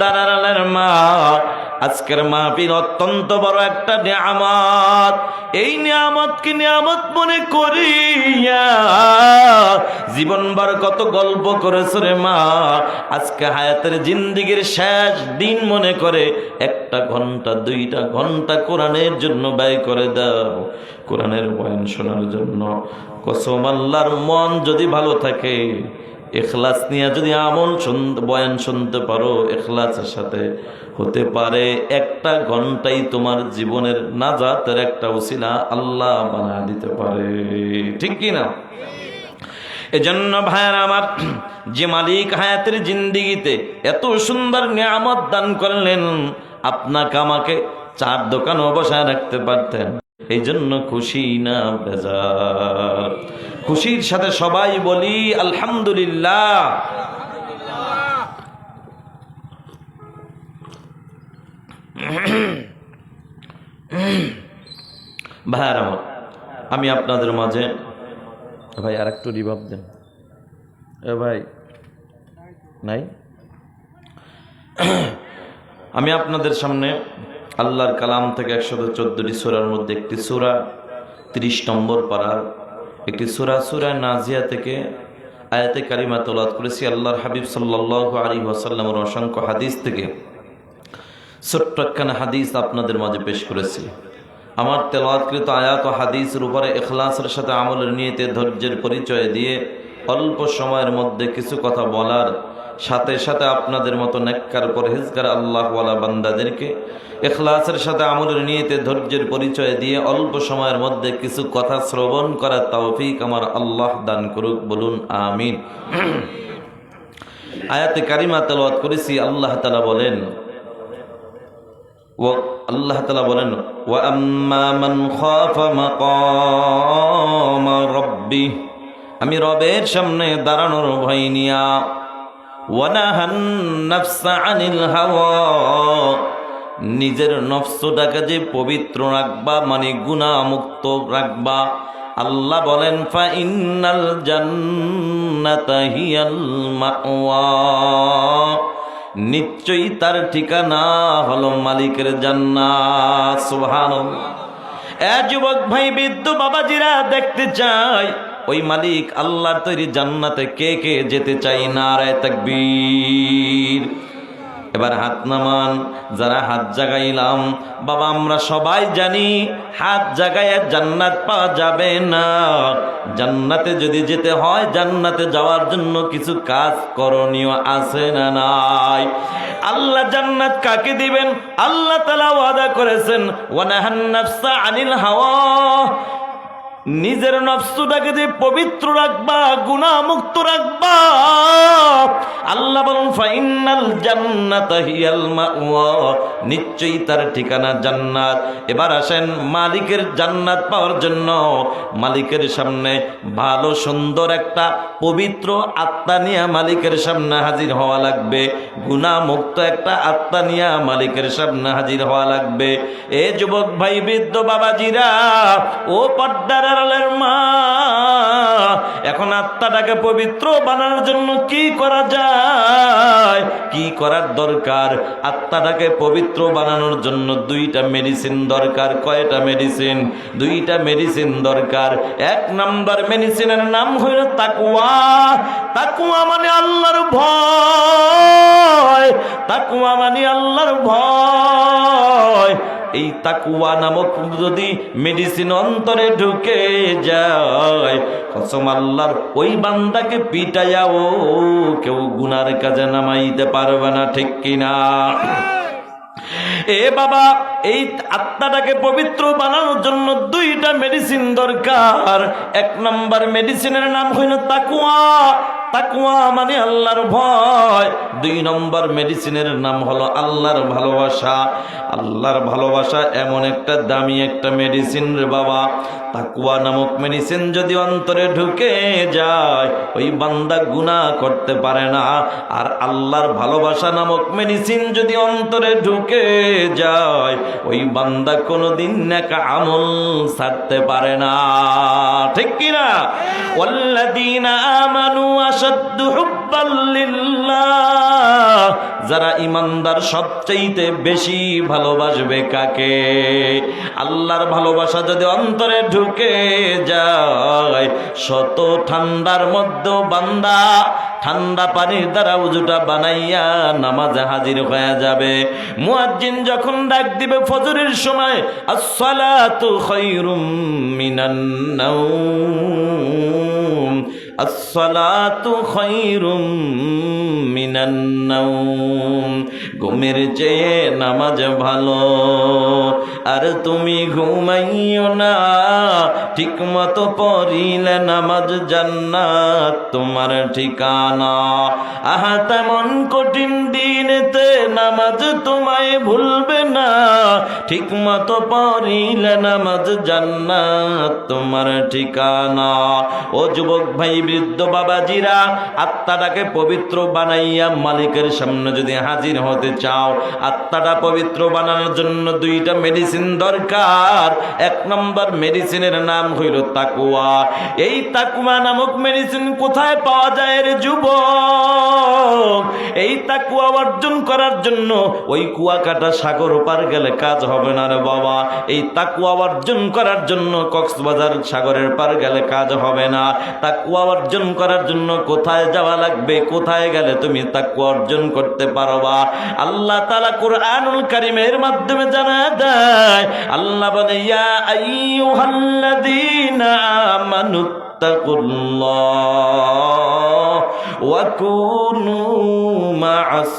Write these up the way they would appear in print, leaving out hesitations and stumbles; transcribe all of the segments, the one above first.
দারালের মা, আজকের মাহফিল অত্যন্ত বড় একটা নিয়ামত। এই নিয়ামতকে নিয়ামত মনে করিয়া জীবনভর কত গল্প করেছ রে মা, আজকে হায়াতের জিন্দেগির শেষ দিন মনে করে 1 ঘন্টা 2টা ঘন্টা কোরআনের জন্য ব্যয় করে দাও, কোরআনের বয়ান শোনার জন্য। কসম আল্লাহর, মন যদি ভালো থাকে, ইখলাস নিয়ে যদি আমল বয়ান শুনতে পারো ইখলাসের সাথে, হতে পারে 1 ঘন্টাই তোমার জীবনের নাজাতের একটা উসিলা আল্লাহ বানিয়ে দিতে পারে, ঠিক কি না? এজন্য ভাইয়েরা আমার, যে মালিক হায়াতের জিন্দেগিতে এত সুন্দর নিয়ামত দান করলেন, আপনাকে আমাকে 4 দোকানও বসায় রাখতে পারতেন। এই জন্য খুশি না বেজার? খুশির সাথে সবাই বলি আলহামদুলিল্লাহ। ভাইয়ার আমার, আমি আপনাদের মাঝে, ভাই আর একটু রিভাব দেন, এ ভাই নাই। আমি আপনাদের সামনে আল্লাহর কালাম থেকে 114টি সূরার মধ্যে একটি সূরা 30 নম্বর পারার একটি সূরা, সূরা নাজিয়া থেকে আয়াতে কারিমা তেলাওয়াত করেছি। আল্লাহর হাবিব সাল্লাল্লাহু আলাইহি ওয়াসাল্লামের অসংখ্য হাদিস থেকে ছোট্ট একখানা হাদিস আপনাদের মাঝে পেশ করেছি। আমার তেলাওয়াতকৃত আয়াত ও হাদিসের উপরে ইখলাসের সাথে আমলের নিয়তে ধৈর্যের পরিচয় দিয়ে অল্প সময়ের মধ্যে কিছু কথা বলার সাথে সাথে আপনাদের মতো নেককার পরহেজগার আল্লাহওয়ালা বান্দাদেরকে ইখলাসের সাথে আমলের নিয়তে ধৈর্যের পরিচয় দিয়ে অল্প সময়ের মধ্যে কিছু কথা শ্রবণ করার তৌফিক আমার আল্লাহ দান করুক, বলুন আমিন। আয়াতে কারিমা তেলাওয়াত করেছি। আল্লাহ তাআলা বলেন, আল্লাহ তাআলা বলেন, ওয়া আম্মা মান খাফা মাকাম রাব্বি, আমি রবের সামনে দাঁড়ানোর ভয় নিয়া, ওয়া নাহান নাফসা আনিল হাওয়া, নিজের নফসটাকে যে পবিত্র রাখবা, মানে গুনাহ মুক্ত রাখবা। আল্লাহ বলেন, ফা ইন্নাল জান্নাতা হিয়াল মাওয়া, নিশ্চয়ই তার ঠিকানা হলো মালিকের জান্নাত। সুবহানাল্লাহ। যুবক ভাই, বৃদ্ধ বাবাজিরা, দেখতে চাই ওই মালিক আল্লাহর তৈরি জান্নাতে কে কে যেতে চাই? নারায়ে তাকবীর। এবার হাত নামান, যারা হাত জাগাইলাম। বাবা, আমরা সবাই জানি হাত জাগায় জান্নাত পাওয়া যাবে না। জান্নাতে যদি যেতে হয়, জান্নাতে যাওয়ার জন্য কিছু কাজ করণীয় আছে না নাই? আল্লাহ জান্নাত কাকে দিবেন? আল্লাহ তাআলা ওয়াদা করেছেন, ওয়া নাহান নাফসা আনিল হাওয়া, নিজের নফসটাকে যে পবিত্র রাখবা, গুনাহ মুক্ত রাখবা। আল্লাহ বলেন, ফাইনাল জান্নাতা হিয়াল মাওয়া, নিশ্চয়ই তার ঠিকানা জান্নাত। এবার আসেন, মালিকের জান্নাত পাওয়ার জন্য মালিকের সামনে ভালো সুন্দর একটা পবিত্র আত্মা নিয়ে মালিকের সামনে হাজির হওয়া লাগবে। গুনাহ মুক্ত একটা আত্মা নিয়ে মালিকের সামনে হাজির হওয়া লাগবে। এ যুবক ভাই, বৃদ্ধ বাবাজিরা, ও পর্দার আড়ালের মা, এখন আত্মাটাকে পবিত্র বানানোর জন্য কি করা যায়, কি করার দরকার? আত্মাটাকে পবিত্র বানানোর জন্য 2টা মেডিসিন দরকার। কয়টা মেডিসিন? 2টা মেডিসিন দরকার। 1 নম্বর মেডিসিনের নাম হইল তাকওয়া। তাকওয়া মানে আল্লাহর ভয়। তাকওয়া মানে আল্লাহর ভয়। এই তাকওয়া নামক যদি মেডিসিন অন্তরে ঢুকে যায়, কসম আল্লাহর, ওই বান্দাকে পিটাইয়াও কেউ গুনার কাজে নামাইতে পারবে না, ঠিক কিনা? এ বাবা, এই আত্মাটাকে পবিত্র বানানোর জন্য 2টা মেডিসিন দরকার। 1 নম্বর মেডিসিনের নাম হইল তাকওয়া। তাকওয়া মানে আল্লাহর ভয়। 2 নম্বর মেডিসিনের নাম হলো আল্লাহর ভালোবাসা। আল্লাহর ভালোবাসা এমন একটা দামি একটা মেডিসিন রে বাবা, তাকওয়া নামক মেডিসিন যদি অন্তরে ঢুকে যায় ওই বান্দা গুনাহ করতে পারে না। আর আল্লাহর ভালোবাসা নামক মেডিসিন যদি অন্তরে ঢুকে যায় ওই বান্দা কোনোদিন নেক আমল ছাড়তে পারে না। ঠিক কি না? ওয়াল্লাযীনা আমানু আশাদ্দু হুব্বাল লিল্লাহ, যারা ঈমানদার সবচাইতে বেশি ভালোবাসবে কাকে? আল্লাহর ভালোবাসা যদি অন্তরে ঢুকে যায় শত ঠান্ডার মধ্যেও বান্দা ঠান্ডা পানির দ্বারা উজুটা বানাইয়া নামাজে হাজির হয়ে যাবে। মুয়াজ্জিন যখন ডাক দিবে ফজরের সময়, আসসালাতু খায়রুম মিনান নাওম, আসসালাতু খায়রুম মিনান নাওম, ঘুমের চেয়ে নামাজ ভালো। আর তুমি ঘুমাইও না, ঠিক মতো পড়িলে নামাজ জান্নাত তোমার ঠিকানা। আহা তেমন কঠিন দিনেতে নামাজ তোমায় ভুলবে না, ঠিক মতো পড়িলে নামাজ জান্নাত তোমার ঠিকানা। ও যুবক ভাই, বৃদ্ধ বাবাজিরা, আত্মাটাকে পবিত্র বানাইয়া মালিকের সামনে যদি হাজির হতে চাও, আত্মাটা পবিত্র বানানোর জন্য দুইটা মেডিসিন দরকার। এক নম্বর মেডিসিনের নাম হইল তাকওয়া। এই তাকওয়া নামক মেডিসিন কোথায় পাওয়া যায় রে যুবক? এই তাকওয়া অর্জন করার জন্য ওই কুয়াকাটা সাগর পার গেলে কাজ হবে না রে বাবা। এই তাকওয়া অর্জন করার জন্য কক্সবাজার সাগরের পার গেলে কাজ হবে না। তাকওয়া অর্জন করার জন্য কোথায় যাওয়া লাগবে? কোথায় গেলে তুমি তাকওয়া অর্জন করতে পারবা? আল্লাহ তাআলা কুরআনুল কারীমের মাধ্যমে জানা দেয়। আল্লাহ বলে, ইয়া আইয়ুহাল্লাযীনা আমানু তাকুল্লাহ ওয়া কুনু মা'আস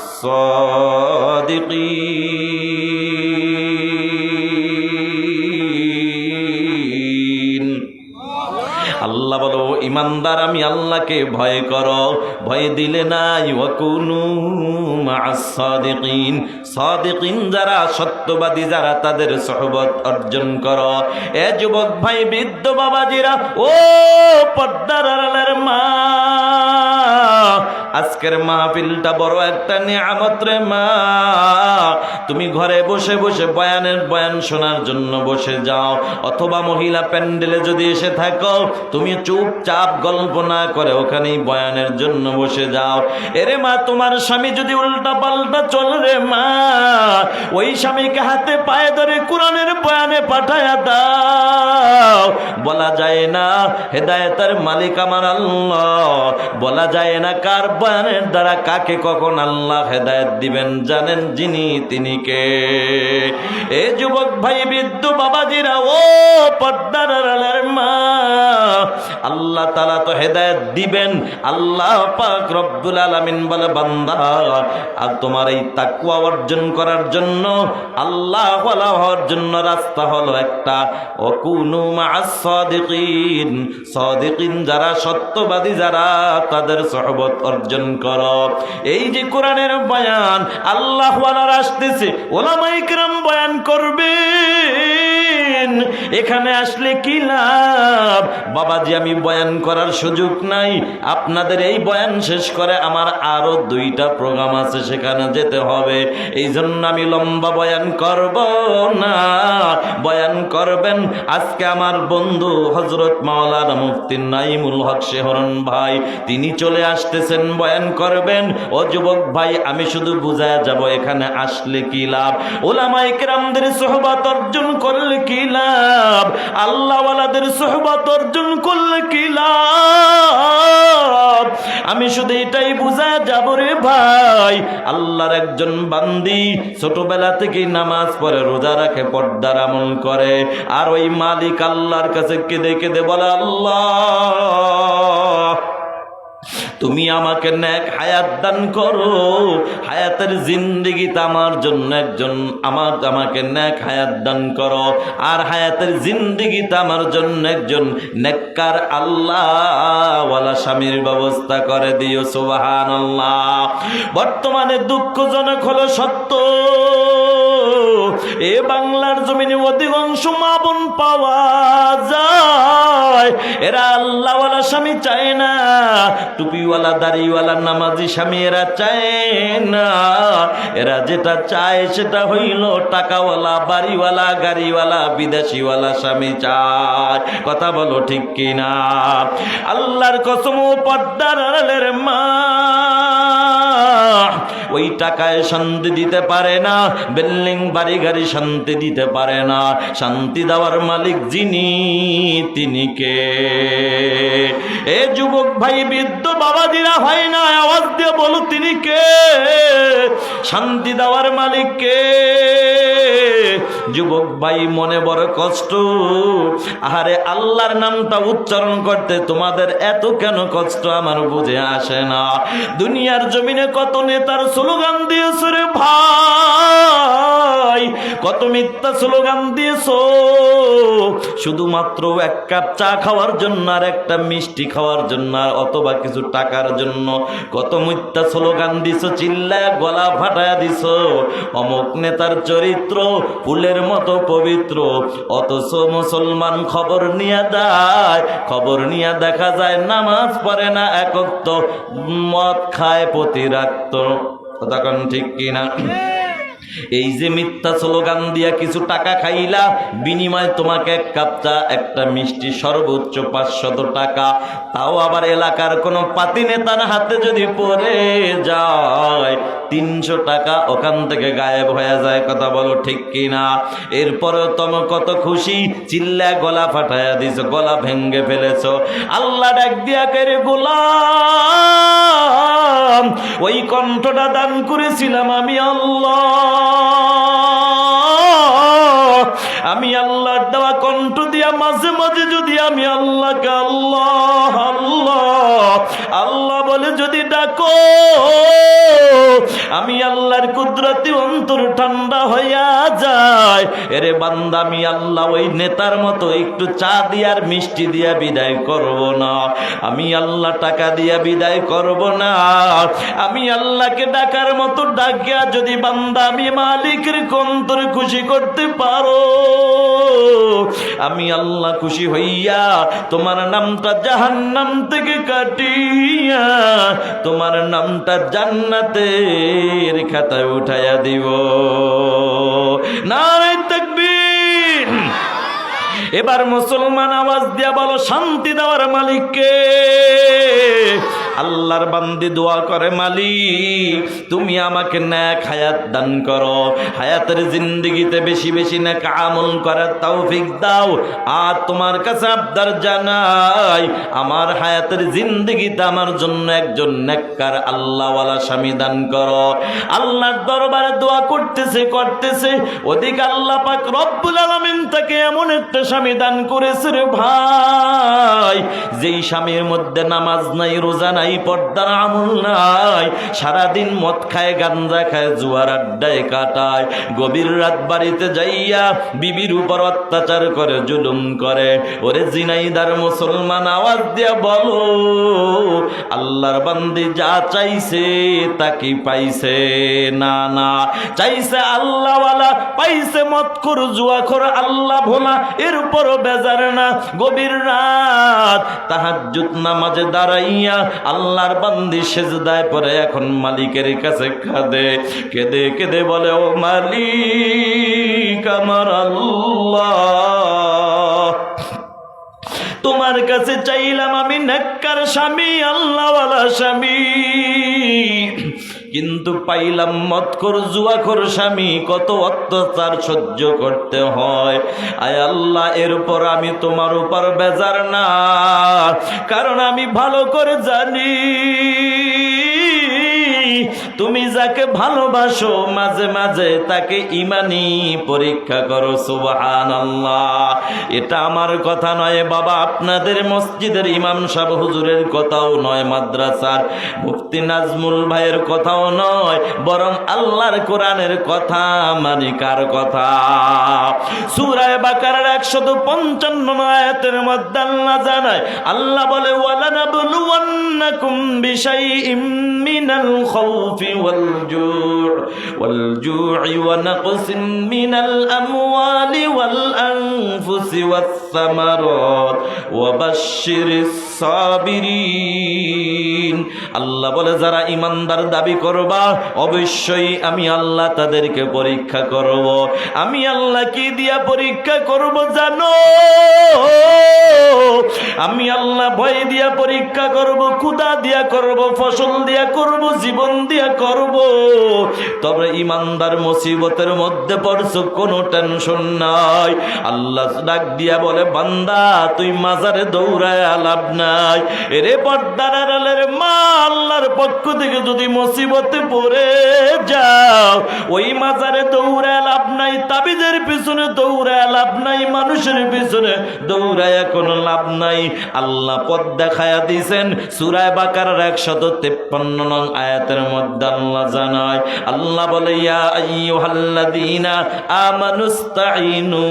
সাদিকিন। আল্লাহ বলো, ইমানদার আমি আল্লাহকে ভয় করো, ভয় দিলে নাই ওয়াকুনু মা'আস সাদিকিন, সাদিকিন যারা সত্যবাদী যারা তাদের সুহবত অর্জন করো। এ যুবক ভাই, বৃদ্ধ বাবাজিরা, ও পর্দার আড়ালের মা, আজকের মাহফিলটা বড় একটা নিয়ামত রে মা। তুমি ঘরে বসে বসে বয়ান শোনার জন্য বসে যাও, অথবা মহিলা প্যান্ডেলে যদি এসে থাকো তুমি চুপচাপ গল্প না করে ওখানেই বয়ানের জন্য বসে যাও। এরে মা, তোমার স্বামী যদি উল্টা পাল্টা চলে রে মা, ওই স্বামীকে হাতে পায়ে ধরে কোরআনের বয়ানে পাঠায়া দাও। বলা যায় না হেদায়েতের মালিক আমার আল্লাহ, বলা যায় না কার বয়ানের দ্বারা কাকে কখন আল্লাহ হেদায়েত দিবেন জানেন যিনি তিনি কে। এ যুবক ভাই, বৃদ্ধ বাবাজিরা, ও পর্দার আড়ালের মা, আল্লাহ তাআলা তো হেদায়েত দিবেন। আল্লাহ পাক রব্বুল আলামিন বলে, বান্দা আর তোমার এই তাকওয়া অর্জন করার জন্য, আল্লাহ ওয়ালা হওয়ার জন্য রাস্তা হলো একটা, ওয়াকুনু মা'আস সাদিকিন, সাদিকিন যারা সত্যবাদী যারা তাদের সুহবত অর্জন করো। এই যে কোরআনের বয়ান আল্লাহ ওয়ালারা আসতেছে, উলামায়ে কিরাম বয়ান করবেন, এখানে আসলে কি লাভ? বাবাজি, আমি বয়ান করার সুযোগ নাই, আপনাদের এই বয়ান শেষ করে আমার আরো 2টা প্রোগ্রাম আছে, সেখানে যেতে হবে। এই জন্য আমি লম্বা বয়ান করব না। বয়ান করবেন আজকে আমার বন্ধু হযরত মাওলানা মুফতি নাঈমুল হক শেহরন ভাই, তিনি চলে আসতেছেন, বয়ান করবেন। ও যুবক ভাই, আমি শুধু বুঝায় যাব এখানে আসলে কি লাভ, উলামায়ে কেরামদের সুহবত অর্জন করলে কি লাভ, আল্লাহ ওয়ালাদের সুহবত অর্জন করলে কি লাভ। আমি শুধু এটাই বুঝায় যাব রে ভাই, আল্লাহর একজন বান্দি ছোটবেলা থেকেই নামাজ পড়ে, রোজা রাখে, পর্দার আমল করে, আর ওই মালিক আল্লাহর কাছে কেঁদে কেঁদে বলে, আল্লাহ তুমি আমাকে নেক হায়াত দান করো, হায়াতের জিন্দেগিতে আমার জন্য একজন আমাকে নেক হায়াত দান করো, আর হায়াতের জিন্দেগিতে আমার জন্য একজন নেককার আল্লাহ ওয়ালা স্বামীর ব্যবস্থা করে দিও। সুবহানাল্লাহ। বর্তমানে দুঃখজনক হলো সত্য, এ বাংলার জমিনে অধিকাংশ মা বোন পাওয়া যায় এরা আল্লাহওয়ালা স্বামী চায় না, টুপিওয়ালা দাড়িওয়ালা নামাজি স্বামী এরা চায় না। এরা যেটা চায় সেটা হইল টাকাওয়ালা বাড়িওয়ালা গাড়িওয়ালা বিদেশিওয়ালা স্বামী চায়। কথা বলো ঠিক কিনা? আল্লাহর কসম, পর্দার আড়ালের মা ওই টাকায় শান্তি দিতে পারে না, বিল্ডিং বাড়ি গাড়ি শান্তি দিতে পারে না। শান্তি দেওয়ার মালিক যিনি, তিনি কে? এ যুবক ভাই, বৃদ্ধ বাবাজিরা হয় না, আওয়াজ দিয়ে বলো তিনি কে? শান্তি দেওয়ার মালিক কে? যুবক ভাই, মনে বড় কষ্ট। আরে আল্লাহর নামটা উচ্চারণ করতে তোমাদের এত কেন কষ্ট আমার বুঝে আসে না। দুনিয়ার জমিনে কত নেতার স্লোগান দিয়েছ রে ভাই, কত মিথ্যা স্লোগান দিয়েছ শুধুমাত্র এক কাপ চা খাওয়ার জন্য আর একটা মিষ্টি খাওয়ার জন্য অথবা কিছু টাকার জন্য। কত মিথ্যা স্লোগান দিছ, চিল্লায় গলা ফাটায় দিছ অমুক নেতার চরিত্র ফুলের মতো পবিত্র, অথচ মুসলমান খবর নিয়ে দেয়, খবর নিয়ে দেখা যায় নামাজ পড়ে না, একক তো মদ খায় প্রতি রাত। তখন ঠিক কিনা? এই যে মিথ্যা স্লোগান দিয়া কিছু টাকা খাইলা, বিনিময়ে তোমাকে এক কাপ চা একটা মিষ্টি সর্বোচ্চ 500 টাকা, তাও আবার এলাকার কোনো পাতি নেতার হাতে যদি পড়ে যায় 300 টাকা ওখান থেকে গায়েব হয়ে যায়। কথা বলো ঠিক কিনা? এরপরেও তুমি কত খুশি, চিল্লা গলা ফাটাইয়া দিছ, গলা ভেঙ্গে ফেলেছ। আল্লাহ ডাক দিয়া করে, গোলাম ওই কণ্ঠটা দান করেছিলাম আমি আল্লাহ, আমি আল্লাহর দেওয়া কণ্ঠ দিয়া মাঝে মাঝে যদি আমি আল্লাহকে আল্লাহ আল্লাহ আল্লাহ বলে যদি ডাকো, আমি আল্লাহর কুদরতি অন্তর ঠান্ডা হইয়া যায়। এরে বান্দা, আমি আল্লাহ ওই নেতার মতো একটু চা দিয়ার মিষ্টি দিয়া বিদায় করব না, আমি আল্লাহ টাকা দিয়া বিদায় করব না। আমি আল্লাহকে ডাকার মতো ডাকিয়া যদি বান্দা আমি মালিকের অন্তর খুশি করতে পারো, আমি আল্লাহ খুশি হইয়া তোমার নামটা জাহান্নাম থেকে কাটিয়া তোমার নামটা জান্নাতের খাতায় উঠাইয়া দিব। নারে তাকবীর! এবার মুসলমান আওয়াজ দিয়া বলো, শান্তি দেওয়ার মালিককে? আল্লাহর বান্দি দোয়া করে, মালিক তুমি আমাকে নেক হায়াত দান করো, হায়াতের জিন্দেগিতে বেশি বেশি নেক আমল করার তৌফিক দাও। আর তোমার কাছে আবদার জানাই, আমার হায়াতের জিন্দেগিতে আমার জন্য একজন নেককার আল্লাহওয়ালা স্বামী দান করো। আল্লাহর দরবারে দোয়া করতেছে, ওদিকে আল্লাহ পাক রব্বুল আলামিন তাকে এমন একটা স্বামী দান করেছে রে ভাই, যেই স্বামীর মধ্যে নামাজ নাই, রোজা নাই, পর্দার আমল নাই, সারাদিন মদ খায়, গাঞ্জা খায়, জুয়ার আড্ডায় কাটায়, গভীর রাত বাড়িতে যাইয়া বিবির উপর অত্যাচার করে, জুলুম করে। ওরে জিনাইদার মুসলমান, আওয়াজ দিয়া বলো, আল্লাহর বান্দি যা চাইছে তা কি পাইছে? না না, চাইছে আল্লাহওয়ালা, পাইছে মদখোর জুয়াখোর আল্লাহ ভোলা, এর উপরও বেজার না। গভীর রাত তাহাজ্জুদ নামাজে দাঁড়াইয়া আল্লাহর বান্দি সেজদায় পড়ে এখন মালিকের কাছে কাঁদে, কেঁদে কেঁদে বলে, ও মালিক আমার আল্লাহ, তোমার কাছে চাইলাম আমি নেককার স্বামী, আল্লাহওয়ালা স্বামী, কিন্তু পাইলাম মদখোর জুয়াখোর স্বামী। কত অত্যাচার সহ্য করতে হয়। আয় আল্লাহ, এরপর আমি তোমার উপর বেজার না, কারণ আমি ভালো করে জানি তুমি যাকে ভালোবাসো মাঝে মাঝে তাকে ইমানি পরীক্ষা করো। সুবহানাল্লাহ। এটা আমার কথা নয় বাবা, আপনাদের মসজিদের ইমাম সাহেব হুজুরের কথাও নয়, মাদ্রাসার মুফতি নাজমুল ভাইয়ের কথাও নয়, বরং আল্লাহর কোরআনের কথা। মানে কার কথা? সূরা বাকারার 155 আয়াতের মধ্যে আল্লাহ জানায়, আল্লাহ বলে, ওয়ালানাবলুওয়ান্নাকুম বিশাইইম মিনাল الخوف والجوع ونقص من الأموال والأنفس والثمرات وبشر الصابرين আল্লাহ বলে যারা ঈমানদার দাবি করবা অবশ্যই আমি আল্লাহ তাদেরকে পরীক্ষা করব। আমি আল্লাহ কি দিয়া পরীক্ষা করব জানো? আমি আল্লাহ ভয় দিয়া পরীক্ষা করব, ক্ষুধা দিয়া করব, ফসল দিয়া করব, জীবন দিয়া করব। তবে ঈমানদার মুসিবতের মধ্যে পড়ছো, কোনো টেনশন নাই। আল্লাহ ডাক দিয়া বলে বান্দা তুই মাজারে দৌড়ায় লাভ নাই। এরে পর্দার আড়ালের মা, আল্লাহর পক্ষ থেকে যদি মুসিবতে পড়ে যাও ওই মাজারে দৌড়ায় লাভ নাই, তাবিজের পিছনে দৌড়ায় লাভ নাই, মানুষের পিছনে দৌড়ায় কোনো লাভ নাই। আল্লাহ পথ দেখায়া দিয়েছেন সূরা বাকারার 153 নং আয়াতের মধ্যে আল্লাহ জানায়, আল্লাহ বলে ইয়া আইয়ুহাল্লাযীনা আমানুস্তাঈনু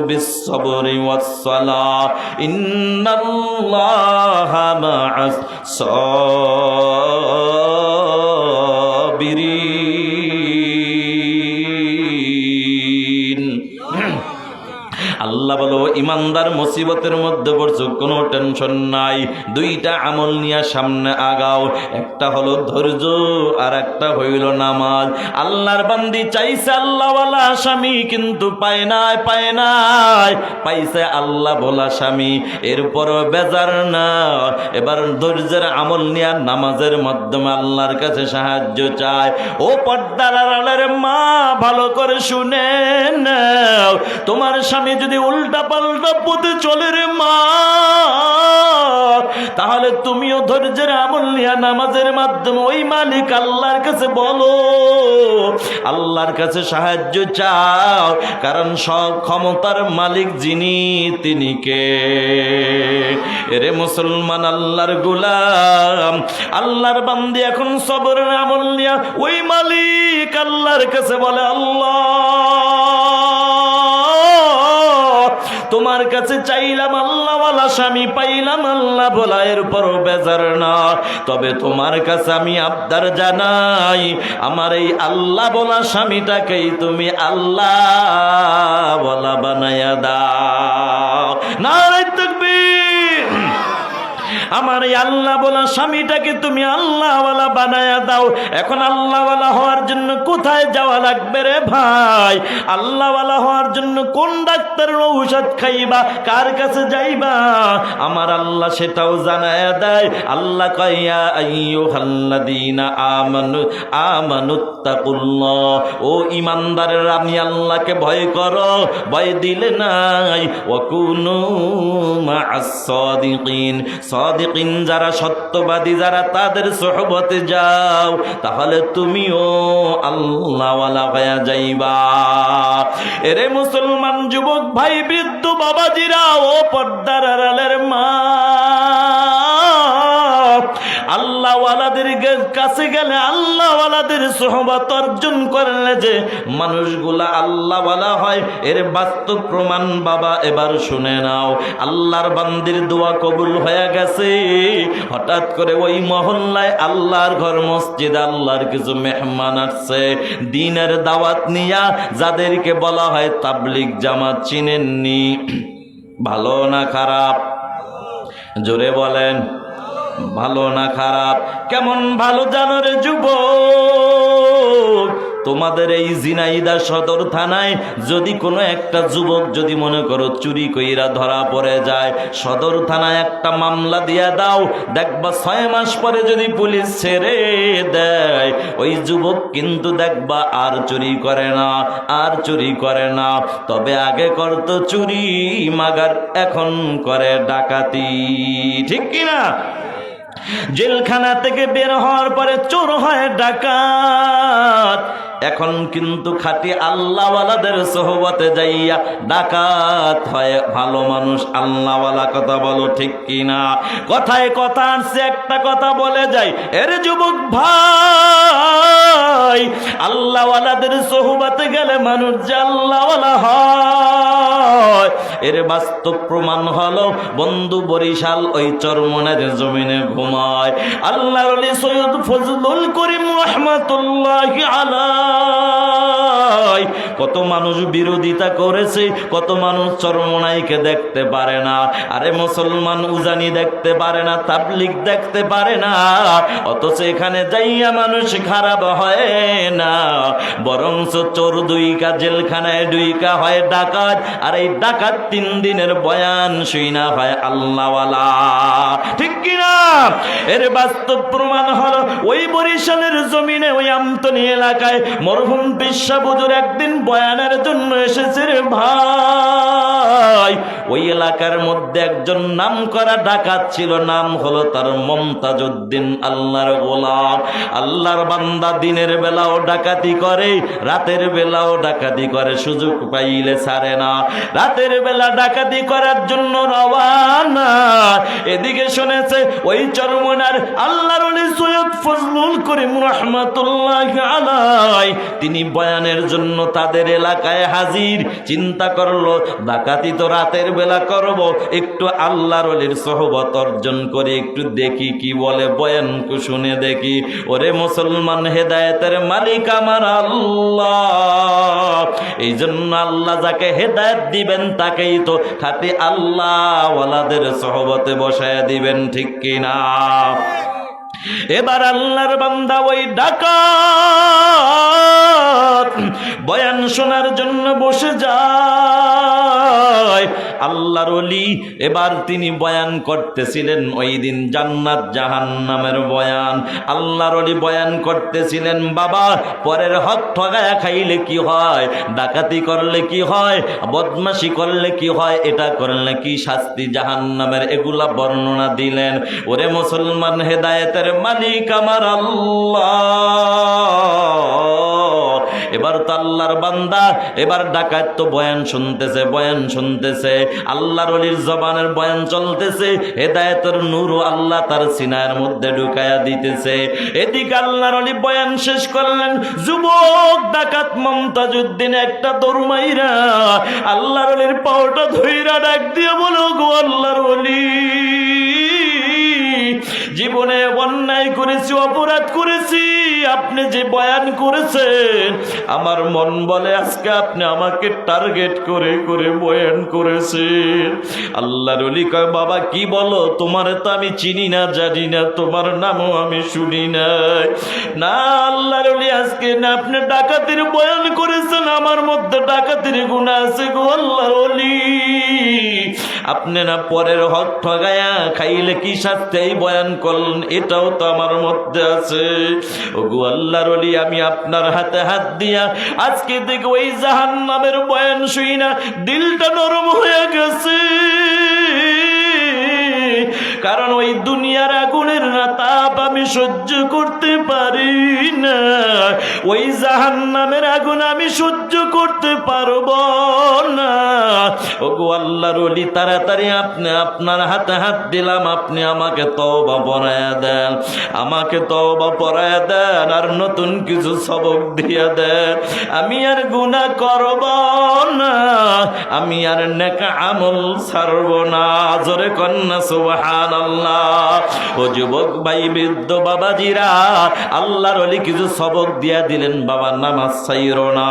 বিস-সাবরি ওয়াস-সালাহ ইন্নাল্লাহা মা'আস সাবিরিন। আল্লাহ বলো ইমানদার মুসিবতের মধ্যে পড়ছো, কোনো টেনশন নাই। দুইটা আমল নিয়ে সামনে আগাও, একটা হলো ধৈর্য আর একটা হইল নামাজ। আল্লাহর বান্দি চাইছে আল্লাহওয়ালা স্বামী কিন্তু পায় নাই, পাইছে আল্লাহ বলা স্বামী, এরপরও বেজার না। এবার ধৈর্যের আমল নিয়ে নামাজের মাধ্যমে আল্লাহর কাছে সাহায্য চায়। ও পর্দার আড়ালের মা, ভালো করে শুনে নাও, তোমার স্বামী যদি উল্টা পাল্টা পথে চলে রে মা, তাহলে তুমিও ধৈর্যের আমল নিয়ে নামাজের মাধ্যমে ওই মালিক আল্লাহর কাছে বলো, আল্লাহর কাছে সাহায্য চাও। কারণ সব ক্ষমতার মালিক যিনি, তিনি কে? এরে মুসলমান, আল্লাহর গোলাম, আল্লাহর বান্দি এখন সবরের আমল নিয়ে ওই মালিক আল্লাহর কাছে বলে, আল্লাহ তোমার কাছে চাইলাম আল্লাহওয়ালা স্বামী, পাইলাম আল্লাহ বলা, এরপরও বেজার না। তবে তোমার কাছে আমি আবদার জানাই, আমার এই আল্লাহ বলা স্বামীটাকেই তুমি আল্লাহ বলা বানায়া দাও। নারে তাকবীর! আমার এই আল্লাহ বলা স্বামীটাকে তুমি আল্লাহওয়ালা বানায়া দাও। এখন আল্লাহওয়ালা হওয়ার জন্য কোথায় যাওয়া লাগবে রে ভাই? আল্লাহওয়ালা হওয়ার জন্য কোন ডাক্তারের ঔষধ খাইবা, কার কাছে যাইবা? আমার আল্লাহ সেটাও জানায়া দেয়। আল্লাহ কয় ইয়া আইয়ুহাল্লাযীনা আমানুত্তাকুল্লাহ, ও ঈমানদারের আমি আল্লাহকে ভয় করো, ভয় দিলে নাই। ওয়াকুনু মা'আস সাদিকিন, সাদিকিন যারা সত্যবাদী, যারা তাদের সোহবতে যাও, তাহলে তুমিও আল্লাহওয়ালা হয়ে যাইবা। এরে মুসলমান যুবক ভাই, বৃদ্ধ বাবাজিরা, ও পর্দার আড়ালের মা, আল্লাহওয়ালাদের কাছে গেলে, আল্লাহওয়ালাদের সোহবত অর্জন করলে যে মানুষগুলা আল্লাহওয়ালা হয়, এর বাস্তব প্রমাণ বাবা এবার শুনে নাও। আল্লাহর বান্দির দোয়া কবুল হয়ে গেছে। হঠাৎ করে ওই মহল্লায় আল্লাহর ঘর মসজিদ, আল্লাহর কিছু মেহমান আসছে দ্বীনের দাওয়াত নিয়া, যাদেরকে বলা হয় তাবলীগ জামাত। চিনেননি? ভালো না খারাপ? জোরে বলেন, ভালো না খারাপ? কেমন ভালো জানো রে যুবক? তোমাদের এই ঝিনাইদহ সদর থানায় যদি কোনো একটা যুবক যদি মনে করো চুরি কইরা ধরা পড়ে যায়, সদর থানায় একটা মামলা দিয়া দাও, দেখবা 6 মাস পরে যদি পুলিশ ছেড়ে দেয়, ওই যুবক কিন্তু দেখবা আর চুরি করে না, আর চুরি করে না। তবে আগে করতো চুরি মাগার, এখন করে ডাকাতি। ঠিক কিনা? জেলখানা থেকে বের হওয়ার পরে চোর হয় ডাকাত। এখন কিন্তু খাঁটি আল্লাহওয়ালাদের সোহবতে যাইয়া ডাকাত হয় ভালো মানুষ। আল্লাহওয়ালা কথা বলো, ঠিক কিনা? কথায় কথা আসছে, একটা কথা বলে যায়, এর যুবক ভাই, আল্লাহওয়ালাদের সোহবতে গেলে মানুষ যে আল্লাহওয়ালা হয়, এর বাস্তব প্রমাণ হলো বন্ধু বরিশাল ওই চরমনের জমিনে ঘুমায় আল্লাহর ওলি সৈয়দ ফজলুল করিম রাহমাতুল্লাহি আলাইহি। কত মানুষ বিরোধিতা করেছে, কত মানুষ চরমনাইকে দেখতে পারে না। আরে মুসলমান উজানি দেখতে পারে না, তাবলিগ দেখতে পারে না, অথচ এখানে যাইয়া মানুষ খারাপ হয় না, বরঞ্চ চোর দুইকা, জেলখানায় দুইকা হয় ডাকাত, আর এই ডাকাত 3 দিনের বয়ান শুইনা হয় আল্লাহওয়ালা। ঠিক কিনা? এর বাস্তব প্রমাণ হলো ওই বরিশালের জমিনে ওই আমতলী এলাকায় মরহুম পিসা হুজুর একদিন বয়ানের জন্য এসেছে রে ভাই। ওই এলাকার মধ্যে একজন নামকরা ডাকাত ছিল, নাম হলো তার মমতাজউদ্দিন, আল্লাহর গোলাম, আল্লাহর বান্দা। দিনের বেলাও ডাকাতি করে, রাতের বেলাও ডাকাতি করে, সুযোগ পাইলে ছাড়ে না। রাতের বেলা ডাকাতি করার জন্য রওয়ানা। এদিকে শুনেছে ওই চরমনার আল্লাহর ওলি সৈয়দ ফজলুল করিম রাহমাতুল্লাহি আলাইহি তিনি বয়ানের জন্য তাদের এলাকায় হাজির। চিন্তা করলো ডাকাতি তো রাতের বেলা করব, একটু আল্লাহর ওলির সোহবত অর্জন করে একটু দেখি কি বলে, বয়ান শুনে দেখি। ওরে মুসলমান, হেদায়েতের মালিক আমার আল্লাহ। এই জন্য আল্লাহ যাকে হেদায়েত দিবেন তাকেই তো খাঁটি আল্লাহ ওয়ালাদের সোহবতে বসায় দিবেন। ঠিক কিনা? এবার আল্লাহর বান্দা ওই ডাকাত বয়ান শোনার জন্য বসে যায়। আল্লাহর ওলি এবার তিনি বয়ান করতেছিলেন ওই দিন জান্নাত জাহান্নামের বয়ান। আল্লাহর ওলি বয়ান করতেছিলেন, বাবা পরের হক ঠগায়া খাইলে কি হয়, ডাকাতি করলে কি হয়, বদমাশি করলে কি হয়, এটা করলে কি শাস্তি জাহান্নামের, এগুলা বর্ণনা দিলেন। ওরে মুসলমান, হেদায়েতের মালিক আমার আল্লাহ। এবার তো আল্লাহর বান্দা, এবার ডাকাত তো বয়ান শুনতেছে, বয়ান শুনতেছে, আল্লাহর ওলির জবানের বয়ান চলতেছে, হেদায়েতের নূর আল্লাহ তার সিনার মধ্যে ঢুকায়া দিতেছে। এদিকে আল্লাহর ওলি বয়ান শেষ করলেন, যুবক ডাকাত মমতাজউদ্দিন একটা দৌড় মাইরা আল্লাহর ওলির পাওটা ধইরা ডাক দিয়ে বলো, গো আল্লাহর ওলি, জীবনে অন্যায় করেছি, অপরাধ করেছি, আপনি যে বয়ান করেছেন আমার মন বলে আজকে আপনি আমাকে টার্গেট করে করে বয়ান করেছেন। আল্লাহর ওলি কয়, বাবা কি বলো, তোমারে তো আমি চিনি না, জানি না, তোমার নামও আমি শুনি নাই। না আল্লাহর ওলি, আজকে না আপনি ডাকাতির বয়ান করেছেন, আমার মধ্যে ডাকাতির গুনাহ আছে গো আল্লাহর ওলি। আপনি না পরের হক ঠগায়া খাইলে কি শাস্তি এই বয়ান করলেন, এটাও তো আমার মধ্যে আছে। ওগো আল্লাহর ওলি, আমি আপনার হাতে হাত দিয়া আজকে থেকে ওই জাহান্নামের বয়ান শুই না দিলটা নরম হয়ে গেছে। কারণ ওই দুনিয়ার আগুনের তাপ আমি সহ্য করতে পারি না, ওই জাহান্নামের আগুন আমি সহ্য করতে পারবো না। ওগো আল্লাহর ওলি, তাড়াতাড়ি আপনি আপনার হাতে হাত দিলাম, আপনি আমাকে তওবা পড়ায়া দেন, আমাকে তওবা পড়ায়া দেন, আর নতুন কিছু সবক দিয়ে দেন। আমি আর গুনাহ করব না, আমি আর নেক আমল ছাড়ব না। জোরে কন্যা সুবহানাল্লাহ। ও যুবক ভাই, বৃদ্ধ বাবাজিরা, আল্লাহর ওলি কিছু সবক দিয়া দিলেন, বাবা নামাজ ছাইরো না,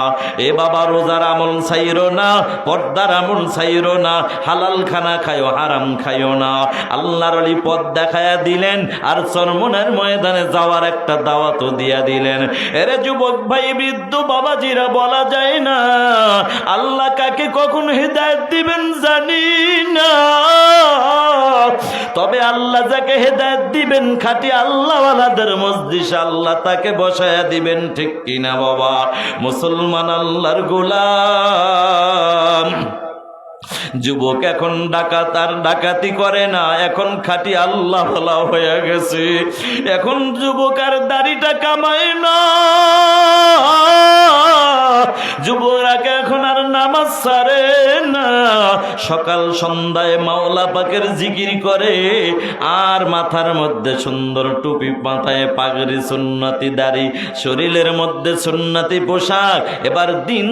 এ বাবা রোজার আমল ছাইরো না, পর্দার আমল ছাইরো না, হালাল খানা খায়ো, হারাম খায়ো না। আল্লাহর ওলি পথ দেখায়া দিলেন, আর চরমনের ময়দানে যাওয়ার একটা দাওয়াতও দিয়া দিলেন। এরে যুবক ভাই, বৃদ্ধ বাবাজিরা, বলা যায় না আল্লাহ কাকে কখন হেদায়েত দিবেন জানি না, তবে আল্লাহ যাকে হেদায়েত দিবেন খাঁটি আল্লাহওয়ালাদের মজলিসে আল্লাহ তাকে বসায়া দিবেন। ঠিক কিনা বাবা? মুসলমান আল্লাহর গোলাম যুবক এখন ডাকাত আর ডাকাতি করে না, এখন খাঁটি আল্লাহ ওয়ালা হয়ে গেছে। এখন যুবক আর দাড়িটা কামায় না, যুবকরা এখন আর নামাজ ছাড়ে না, সকাল সন্ধ্যায় মাওলা পাকের জিকির করে, আর মাথার মধ্যে সুন্দর টুপি, মাথায় পাগড়ি, সুন্নতি দাড়ি, শরীরের মধ্যে সুন্নতি পোশাক। এবার দিন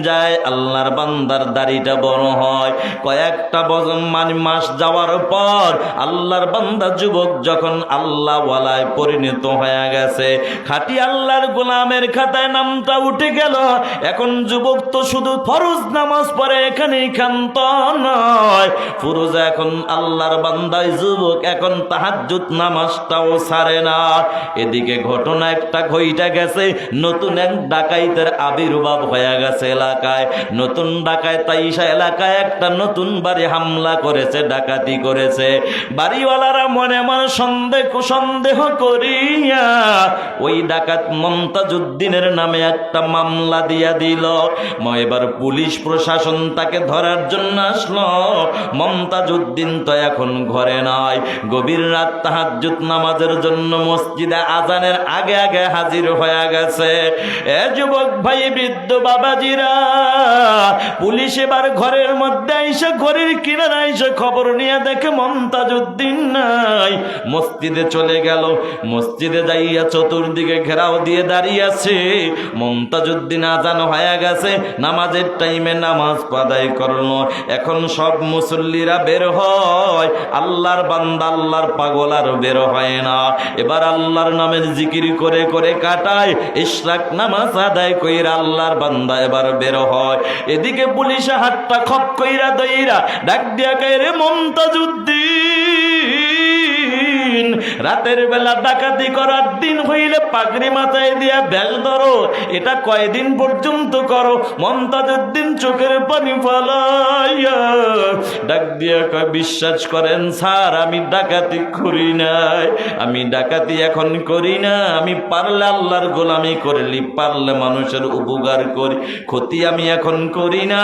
যায় আল্লাহর বান্দার দাড়িটা বড় হয়। কয়েকটা মাস যাওয়ার পর আল্লাহর বান্দা যুবক যখন আল্লাহ ওয়ালায় পরিণত হয়ে গেছে, খাঁটি আল্লাহর গোলামের খাতায় নামটা উঠে গেল। এখন যুবক তো শুধু ফরজ নামাজ পড়ে, এখানে ক্ষান্ত নয়, ফরজ এখন আল্লাহর বান্দায় যুবক এখন তাহাজ্জুদ নামাজটাও ছাড়ে না। এদিকে ঘটনা একটা ঘইটা গেছে, নতুন এক ডাকাইতের আবির্ভাব হয়ে গেছে এলাকায়। নতুন ডাকাত তাইসা এলাকায় একটা নতুন বাড়ি হামলা করেছে, ডাকাতি করেছে। বাড়িওয়ালারা মনে মনে সন্দেহ করিয়া ওই ডাকাত মমতাজউদ্দিনের নামে একটা মামলা দিয়া দিল। এবার পুলিশ প্রশাসন তাকে ধরার জন্য আসলো। মমতাজউদ্দিন তো এখন ঘরে নয়, গভীর রাত তাহাজ্জুদ নামাজের জন্য মসজিদে আজানের আগে আগে হাজির হয়ে গেছে। এ যুবক ভাই, বৃদ্ধ বাবাজিরা, পুলিশ এবার ঘরের মধ্যে আইসা, ঘরের কিনারে আইসা খবর নিয়ে দেখে মমতাজউদ্দিন নাই। মসজিদে চলে গেল, মসজিদে যাইয়া চতুর্দিকে ঘেরাও দিয়ে দাঁড়িয়ে আছে। মমতাজউদ্দিন আজান হয়ে গেছে, নামাজের টাইমে নামাজ আদায় করলো। এখন সব মুসল্লিরা বের হয়, আল্লাহর বান্দা, আল্লাহর পাগল আর বের হয় না। এবার আল্লাহর নামের জিকির করে করে কাটায়। ইশরাক নামাজ আদায় কইরা আল্লাহর বান্দা এবার বের হয়। এদিকে পুলিশে হাতটা খপ কইরা দইরা ডাক দিয়া কয়, রে মমতাজউদ্দিন, রাতের বেলা ডাকাতি করার দিন হইলে পাগড়ি মাথায় দিয়া ব্যাগ ধরো, এটা কয়দিন পর্যন্ত করো? মমতাজউদ্দিন চোখের পানি ফালাইয়া ডাক দিয়া কয়, বিশ্বাস করেন স্যার, আমি ডাকাতি করি নাই, আমি ডাকাতি এখন করি না। আমি পারলে আল্লাহর গোলামি করলি, পারলে মানুষের উপকার করি, ক্ষতি আমি এখন করি না।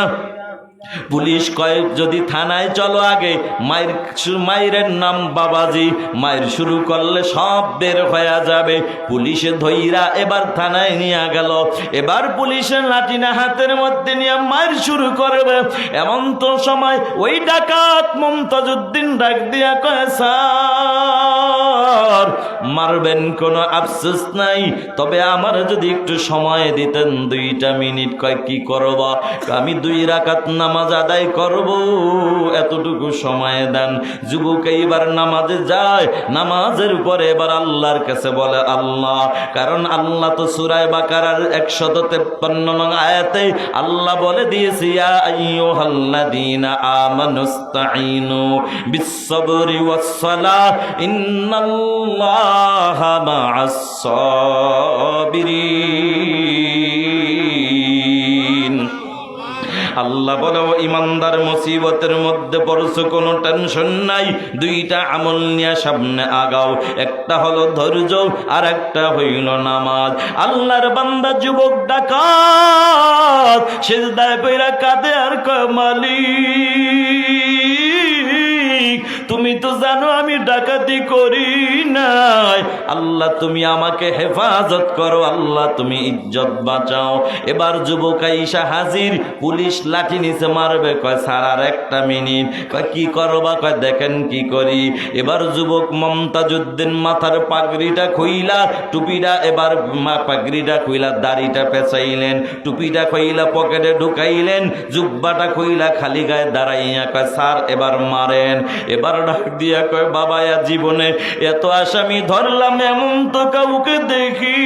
পুলিশ কয়, যদি থানায় চলো আগে, মায়ের নাম বাবাজি, মায়ের শুরু করলে সব বের হয়ে যাবে। পুলিশে ধইরা এবার থানায় নিয়ে গেল। এবার পুলিশের লাঠিনা হাতের মধ্যে নিয়ে মায়ের শুরু করবে। এমন তো সময় ওই ডাকাত মমতাজউদ্দিন ডাক দিয়া কয়, স্যার, মারবেন কোনো আফসোস নাই, তবে আমার যদি একটু সময় দিতেন 2টা মিনিট। কয়, কি করবা? আমি 2 রাকাত নামাজ আদায় করব, এতটুকু সময় দেন। যুবক এইবার নামাজে যায়, নামাজের পরে এবার আল্লাহর কাছে বলে আল্লাহ, কারণ আল্লাহ তো সূরা বাকারার 153 নং আয়াতে আল্লাহ বলে দিয়েছে, ইয়া আইয়ুহাল্লাযীনা আমানুস্তাঈনু বিস-সাবরি ওয়াস-সালাহ ইন্নাল্লাহা মা'আস-সাবিরিন। আল্লাহ বলে, ও ইমানদার, মুসিবতের মধ্যে পড়ছো, কোনো টেনশন নাই, 2টা আমল নিয়ে সামনে আগাও। একটা হলো ধৈর্য, আর একটা হইল নামাজ। আল্লাহর বান্দা যুবক ডাকাত সিজদায় পইরা কাঁদে আর কয়, মালিক, তুমি তো জানো আমি ডাকাতি করি নাই, আল্লাহ তুমি আমাকে হেফাজত করো, আল্লাহ তুমি ইজ্জত বাঁচাও। এবার যুবক আইসা হাজির, পুলিশ লাঠি নিচে মারবে। কয়, স্যার আর 1টা মিনিট। কয়, কি করবা? কয়, দেখেন কি করি। এবার যুবক মমতাজউদ্দিন মাথার পাগড়িটা খুইলা, টুপিটা এবার পাগড়িটা খুইলা দাড়িটা পেঁচাইলেন, টুপিটা খুইলা পকেটে ঢুকাইলেন, জুব্বাটা খুইলা খালি গায়ে দাঁড়াইয়া কয়, স্যার এবার মারেন। এবার ডাক দিয়া কয়, বাবা, জীবনে এত আসামি ধরলাম, এমন তো কাউকে দেখি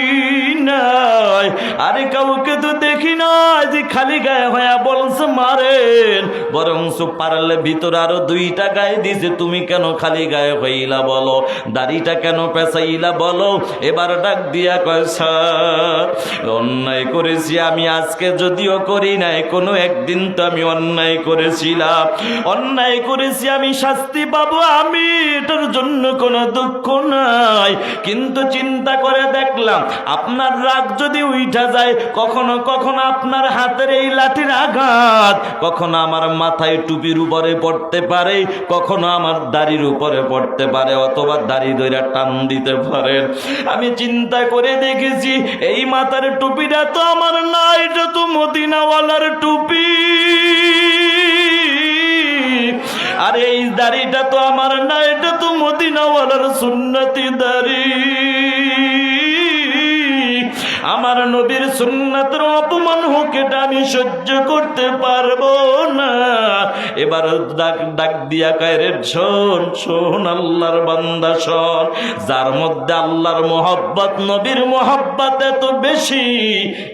নাই। আরে কাউকে তো দেখি নাই যে খালি গায়ে হয়ে বলছে মারেন, বরং পারলে ভিতরে আরো 2টা গায়ে দিছে, তুমি কেন খালি গায়ে হইলা বলো, দাড়িটা কেন পেঁচাইলা বলো। এবার ডাক দিয়া কয়, স্যার, অন্যায় করেছি আমি, আজকে যদিও করি নাই, কোনো একদিন তো আমি অন্যায় করেছিলাম, অন্যায় করেছি, আমি শাস্তি পাবো, আমি এটার জন্য কোনো দুঃখ নাই। কিন্তু চিন্তা করে দেখলাম, আপনার রাগ যদি উঠা যায়, কখনো কখনো আপনার হাতের এই লাঠির আঘাত কখনো আমার মাথায় টুপির উপরে পড়তে পারে, কখনো আমার দাড়ির উপরে পড়তে পারে, অথবা দাড়ি ধরে টান দিতে পারেন। আমি চিন্তা করে দেখেছি, এই মাথার টুপিটা তো আমার না, এটা তো মদিনাওয়ালার টুপি। সুন্নতি দাড়ি, আমার নবীর সুন্নাতের অপমান হোক এটা আমি সহ্য করতে পারবো না। এবার ডাক দিয়া কয় রে শোন শোন আল্লাহর বান্দা শোন, যার মধ্যে আল্লাহর মোহব্বত নবীর মোহব্বত এত বেশি,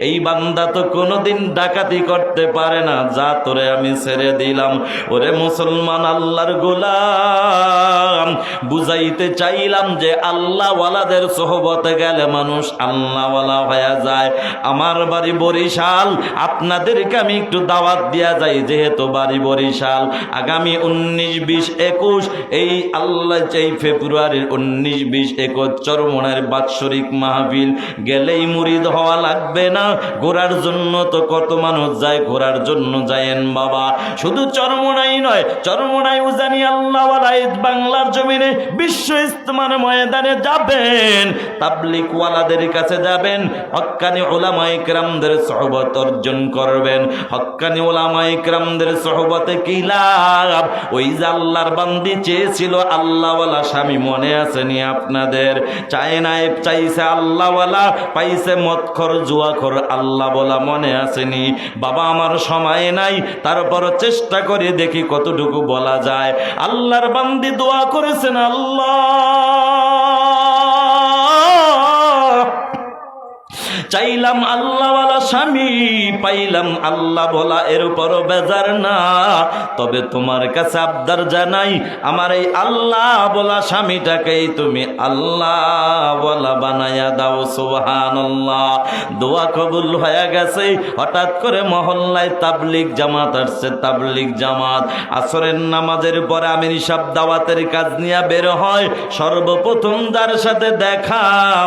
এই বান্দা তো কোনোদিন ডাকাতি করতে পারে না, যা তোরে আমি ছেড়ে দিলাম। ওরে মুসলমান আল্লাহর গোলাম, বুঝাইতে চাইলাম যে আল্লাহওয়ালাদের সোহবতে গেলে মানুষ আল্লাহওয়ালা হয়ে যায়। আমার বাড়ি বরিশাল, আপনাদেরকে আমি একটু দাওয়াত দিয়া যাই, যেহেতু বাড়ি বরিশাল। আগামী 19, 20, 21 এই আল্লাহ এই ফেব্রুয়ারির 19, 20, 21 চরমনের বাৎসরিক মাহফিল, গেলেই মুরিদ হওয়া লাগবে না। ঘোরার জন্য তো কত মানুষ যায়, ঘোরার জন্য যায়েন বাবা। শুধু চরমনাই নয়, চরমনাই উজানি আল্লাহওয়ালা বাংলার জমিনে বিশ্ব ইস্তেমার ময়দানে যাবেন, তাবলিগওয়ালাদের কাছে যাবেন, হক্কানি উলামায়ে কেরামদের সোহবত অর্জন করবেন। হক্কানি উলামায়ে কেরামদের সোহবতে কি লাভ? ওই যে আল্লাহর বান্দি চেয়েছিল আল্লাহওয়ালা স্বামী, মনে আসেনি আপনাদের? চায় না, চাইছে আল্লাহওয়ালা, পাইছে মদখর জুয়াখর আল্লাহ বলা, মনে আসেনি? বাবা আমার সময় নাই, তারপর চেষ্টা করে দেখি কতটুকু বলা যায়। আল্লাহর বান্দি দোয়া করেছেন, আল্লাহ চাইলাম আল্লাহওয়ালা স্বামী, পাইলাম আল্লাহ বলা, এর উপরও বেজার না। তবে তোমার কাছে আবদার জানাই, আমার এই আল্লাহ বলা স্বামীটাকেই তুমি আল্লাহ বলা বানায়া দাও। সুবহানাল্লাহ। দোয়া কবুল হয়ে গেছে। হঠাৎ করে মহল্লায় তাবলিগ জামাত আসছে, তাবলিগ জামাত। আসরের নামাজের পরে আমির সাহেব দাওয়াতের কাজ নিয়ে বের হয়। সর্বপ্রথম যার সাথে দেখা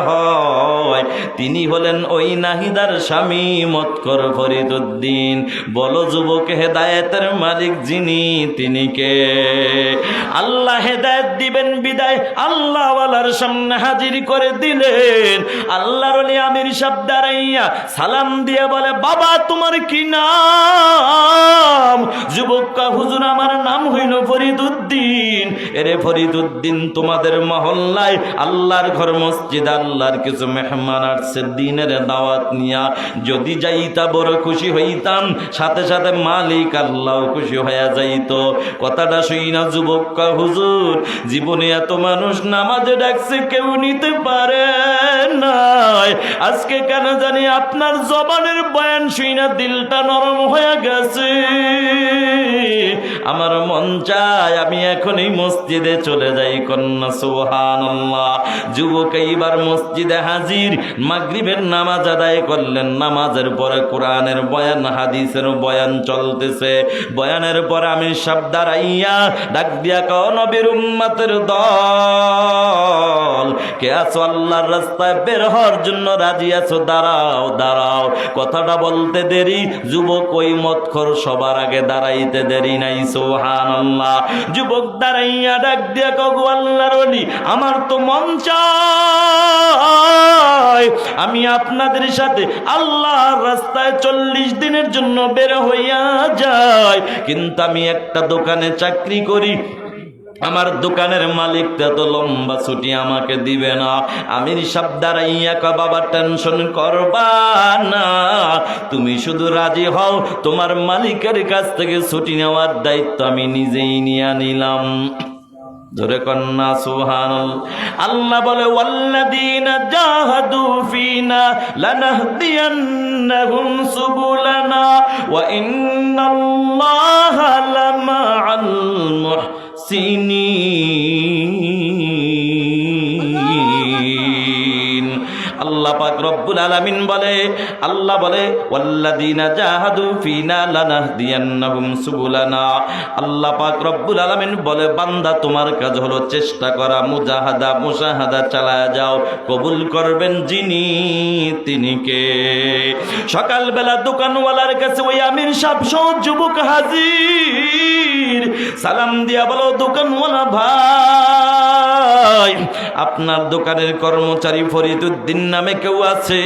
হয় তিনি হলেন ওই নাহিদার স্বামী মৎকর ফরিদউদ্দিন। বলো যুবক, হেদায়েতের মালিক যিনি, তিনি কে? আল্লাহ হেদায়েত দিবেন বিদায় আল্লাহওয়ালার সামনে হাজির করে দিলেন। আল্লাহর ওলি আমির সাহেব দাঁড়াইয়া সালাম দিয়ে বলে, বাবা তোমার কি নাম? যুবক কয়, হুজুর আমার নাম হইল ফরিদউদ্দিন। এরে ফরিদউদ্দিন, তোমাদের মহল্লায় আল্লাহর ঘর মসজিদ, আল্লাহর কিছু মেহমান আসছে দিনের দাওয়াত নিয়া, যদি যাইতা বড় খুশি হইতাম, সাথে সাথে মালিক আল্লাহ খুশি হইয়া যাইত। কথাটা শুই না যুবক কয়, হুজুর জীবনে এত মানুষ নামাজে ডাকছে, কেউ নিতে পারে নাই, আজকে কেন জানি আপনার জবানের বয়ান শুই না দিলটা নরম হয়ে গেছে। আমার মন চায় আমি এখন এই মসজিদে চলে যাই। কন্যা সুবহানাল্লাহ। যুবক এইবার মসজিদে হাজির, মাগরিবের নামাজ আদায় করলেন। নামাজের পরে কোরআনের বয়ান, হাদিসের বয়ান চলতেছে। বয়ানের পরে আমি সব দাঁড়াইয়া ডাক দিয়া কও, নবীর উম্মতের দল, কে আছো আল্লাহর রাস্তায় বের হওয়ার জন্য রাজি আছো? দাঁড়াও দাঁড়াও। কথাটা বলতে দেরি, যুবক ওই মদখোর সবার আগে দাঁড়াইতে দেরি নাই। সুবহানাল্লাহ। যুবক দাঁড়াইয়া ডাক দিয়া কও, আল্লাহর ওলি, আমার তো মন চায় আমি আপনাদের সাথে আল্লাহর রাস্তায় 40 দিনের জন্য বের হইয়া যাই, কিন্তু আমি একটা দোকানে চাকরি করি, আমার দোকানের মালিকটা তো লম্বা ছুটি আমাকে দিবে না। আমির সাহেব দাঁড়াইয়া কয়, বাবা টেনশন করবা না, তুমি শুধু রাজি হও, তোমার মালিকের কাছ থেকে ছুটি নেওয়ার দায়িত্ব আমি নিজেই নিয়ে নিলাম। জোরে কন্যা সুবহানাল্লাহ। আল্লাহ বলে, ওয়াল্লাযীনা জাহাদু ফীনা লানাহদিয়ান্নাহুম সুবুলানা ওয়া ইন্নাল্লাহা লামাআল মুহসিনিন। আল্লাহ পাক রব্বুল আলামিন বলে, আল্লাহ বলে, ওয়াল্লাযীনা জাহাদু ফীনা লানাহদিয়ান্নাহুম সুবুলানা। আল্লাহ পাক রব্বুল আলামিন বলে, বান্দা তোমার কাজ হলো চেষ্টা করা, মুজাহাদা মুশাহাদা চালায়া যাও, কবুল করবেন যিনি, তিনি কে? সকালবেলা দোকানওয়ালার কাছে ওই আমির সাহেব সহ যুবক হাজির। সালাম দিয়া বলো, দোকানওয়ালা ভাই, ভাই আপনার দোকানের কর্মচারী ফরিদুদ্দিন নামে কেউ আছে?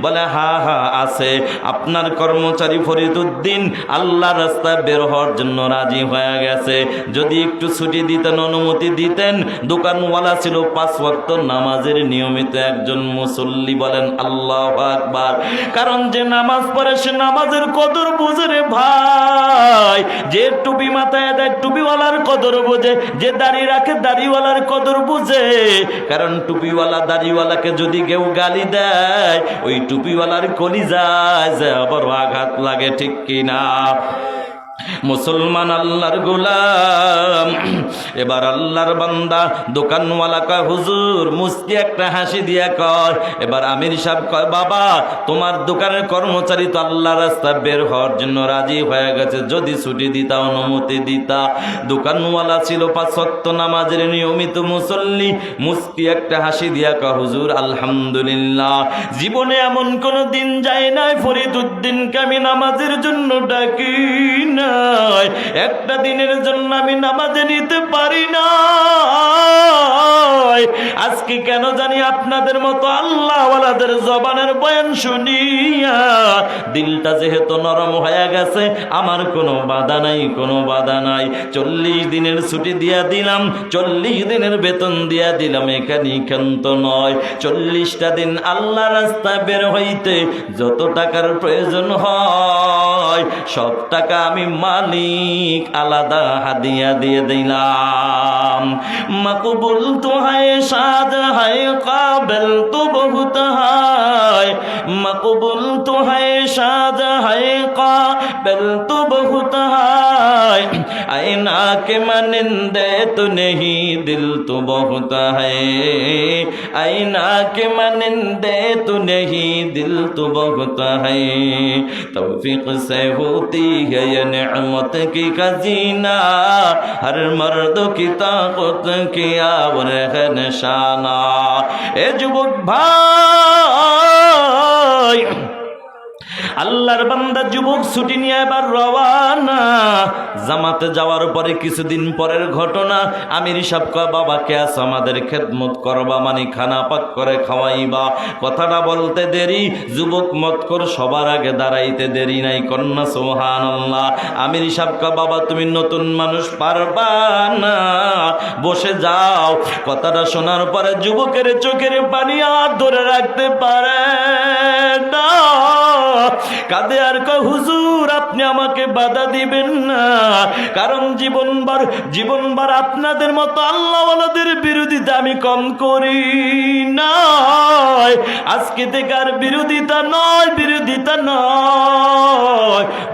বলে হ্যাঁ হ্যাঁ আছে। আপনার কর্মচারী ফরিদুদ্দিন আল্লাহর রাস্তায় বের হওয়ার জন্য রাজি হয়ে গেছে, যদি একটু ছুটি দিতেন, অনুমতি দিতেন। দোকানওয়ালা ছিল 5 ওয়াক্ত নামাজের নিয়মিত একজন মুসল্লি। বলেন আল্লাহু আকবার। কারণ যে নামাজ পড়ে সে নামাজের কদর বোঝে রে ভাই। যে টুপি মাথায় দেয় টুপিওয়ালার কদর বোঝে, যে দাড়ি রাখে দাড়িওয়ালার কদর বুঝে। কারণ টুপিওয়ালা দাড়িওয়ালাকে যদি কেউ গালি দেয়, ওই টুপিওয়ালার কলিজায় যে আবার আঘাত লাগে, ঠিক কিনা? মুসলমান আল্লাহর গোলাম। এবার আল্লাহর বান্দা দোকানওয়ালা কয় হুজুর, মুস্কি একটা হাসি দিয়া কয়। এবার আমির সাহেব কয় বাবা তোমার দোকানের কর্মচারী তো আল্লাহর রাস্তায় বের হওয়ার জন্য রাজি হয়ে গেছে, যদি ছুটি দিতা, অনুমতি দিতা। দোকানওয়ালা ছিল 5 ওয়াক্ত নামাজের নিয়মিত মুসল্লি। মুস্কি একটা হাসি দিয়া কয় হুজুর আলহামদুলিল্লাহ, জীবনে এমন কোন দিন যায় নাই ফরিদুদ্দিনকে আমি নামাজের জন্য ডাকি না, একটা দিনের জন্য আমি নামাজে নিতে পারি না। আজকে কেন জানি আপনাদের মতো আল্লাহওয়ালাদের জবানের বয়ান শুনিয়া দিলটা যেহেতু নরম হয়ে গেছে, আমার কোনো বাধা নাই, কোনো বাধা নাই। 40 দিনের ছুটি দিয়া দিলাম, 40 দিনের বেতন দিয়া দিলাম, এখানেই ক্ষান্ত নয়। 40টা দিন আল্লাহ রাস্তায় বের হইতে যত টাকার প্রয়োজন হয় সব টাকা আমি মালিক আলাদা হাদিয়া দিয়ে দিলাম। মকবুল তো হয় শাদ হয় কাবিল তো বহুত হয়, মকবুল তো হয় শাদ হয় কাবিল তো বহুত হয়, আয়না के मानिंदे तो नहीं दिल तो बहुत है, आईना के मानिंदे तो नहीं दिल तो बहुत है, तौफीक से होती है ये नेमत की खजीना, हर मर्द की ताकत किया और है निशाना। ए जुबक भाई আল্লাহর বান্দা যুবক ছুটি নিয়ে এবার রওয়ানা। জামাতে যাওয়ার পরে কিছুদিন পরের ঘটনা, আমির সাহেব কয় বাবা কে আছো, আমাদের খেদমত করবা, মানে খানা পাক করে খাওয়াইবা। কথাটা বলতে দেরি, যুবক মতকর সবার আগে দাঁড়াইতে দেরি নাই, কন্যা সুবহানাল্লাহ। আমির সাহেব কয় বাবা তুমি নতুন মানুষ, পারবা না, বসে যাও। কথাটা শোনার পরে যুবকের চোখের পানি আর ধরে রাখতে পারে না, কাঁদে আর কয় হুজুর আপনি আমাকে বাধা দিবেন না, কারণ জীবনবার আপনাদের মতো আল্লাহওয়ালাদের বিরোধিতা আমি কম করি না। আজকে থেকে আর বিরোধিতা নয়,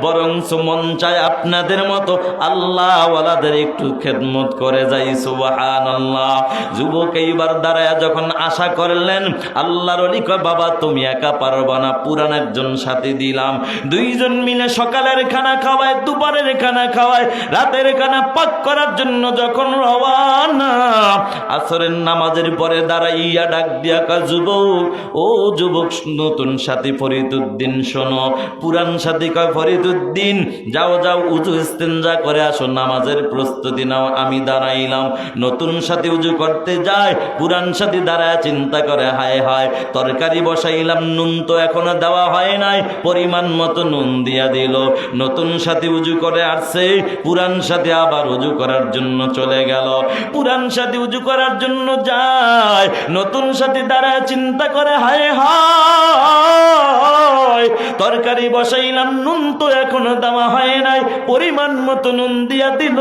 বরং মন চায় আপনাদের মতো আল্লাহওয়ালাদের একটু খেদমত করে যাই। সুবহানাল্লাহ। যুবক এইবার দাঁড়ায় যখন আশা করলেন, আল্লাহর ওলি কয় বাবা তুমি একা পারবা না, পুরান একজন সাথী দিলাম, 2 জন মিলে সকালের খানা খাওয়ায়, দুপুরের খানা খাওয়ায়, রাতের খানা পাক করার জন্য যখন রওয়ানা। আসরের নামাজের পরে দাঁড়াইয়া ডাক দিয়া কয় যুবক, ও যুবক নতুন সাথী ফরিদুদ্দিন শোনো। পুরান সাথী কয় ফরিদুদ্দিন যাও যাও উজু ইস্তেঞ্জা করে আসো, নামাজের প্রস্তুতি নাও, আমি দাঁড়াইলাম। নতুন সাথী উজু করতে যায়, পুরান সাথী দাঁড়ায় চিন্তা করে হায় হায় তরকারি বসাইলাম, নুন তো এখনো দেওয়া হয় নাই, পরিমাণ মতো নুন দিয়া দিল। নতুন সাথী উজু করে আসছে, পুরান সাথী আবার উজু করার জন্য চলে গেল। পুরান সাথী উজু করার জন্য যায়, নতুন সাথী দাঁড়ায় চিন্তা করে হায় হায় তরকারি বসাইলাম, নুন তো এখনো দেওয়া হয় নাই, পরিমাণ মতো নুন দিয়া দিল।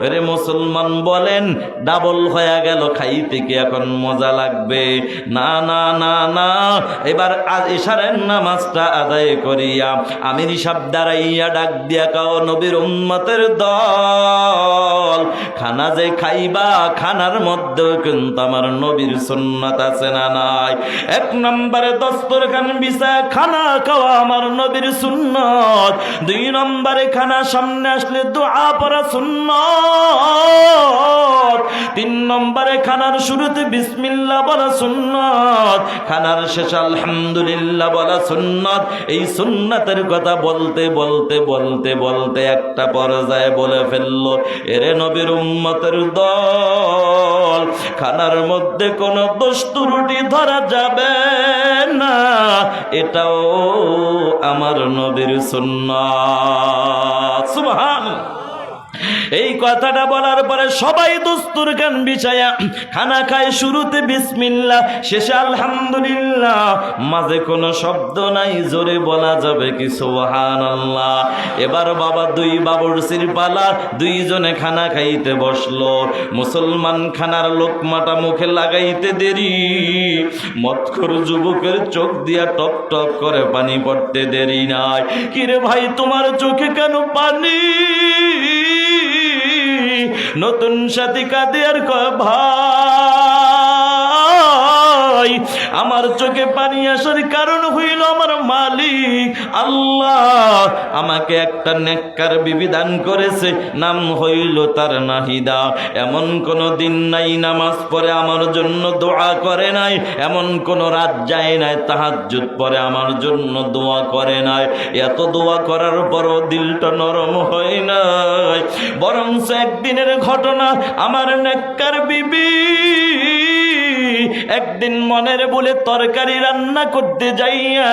আরে মুসলমান বলেন ডাবল হয়ে গেল, খাইতে কি এখন মজা লাগবে? না না না না। এবার আজ ইশারের নামাজটা আদায় করিয়া আমির সাহেব দাঁড়াইয়া ডাক দিয়া কাও নবীর উম্মতের দল, খানা যে খাইবা খানার মধ্যেও কিন্তু আমার নবীর সুন্নাত আছে না নাই? 1 নম্বরে দস্তরখান বিছায় খানা খাওয়া আমার নবীর সুন্নাত, দুই নম্বরে খানা সামনে আসলে দোয়া পড়া সুন্নাত। তিন নম্বরে খানার শুরুতে বিসমিল্লাহ বলা সুন্নাত, খানার শেষে আলহামদুলিল্লাহ বলা সুন্নাত। এই সুন্নাতের কথা বলতে বলতে বলতে বলতে একটা পর্যায়ে বলে ফেললো, এরে নবীর উম্মতের দল, খানার মধ্যে কোনো দোষ ত্রুটি ধরা যাবে না, এটাও আমার নবীর সুন্নাত। সুবহানাল্লাহ। এই কথাটা বলার পরে সবাই দস্তুর গান বিছায়া খানা খায়, শুরুতে বিসমিল্লাহ, শেষে আলহামদুলিল্লাহ, মাঝে কোনো শব্দ নাই, জোরে বলা যাবে কি সুবহানাল্লাহ। এবার বাবা দুই বাবুর্চির পালা, দুইজনে খানা খাইতে বসলো। মুসলমান খানার লোকমাটা মুখে লাগাইতে দেরি, মদখোর যুবকের চোখ দিয়া টপ টপ করে পানি পড়তে দেরি নাই। কিরে ভাই, তোমার চোখে কেন পানি? নতুন সাথী কাঁদে আর কয়, ভাই আমার চোখে পানি আসার কারণ হইল আমার মালিক আল্লাহ আমাকে একটা নেককার বিবি দান করেছে, নাম হইল তার নাহিদা। এমন কোন দিন নাই নামাজ পড়ে আমার জন্য দোয়া করে নাই, এমন কোন রাত যায় নাই তাহাজ্জুদ পড়ে আমার জন্য দোয়া করে নাই। এত দোয়া করার পরও দিলটা নরম হয় নাই। বরং একদিনের ঘটনা, আমার নেককার বিবি একদিন মনের বলে তরকারি রান্না করতে যাইয়া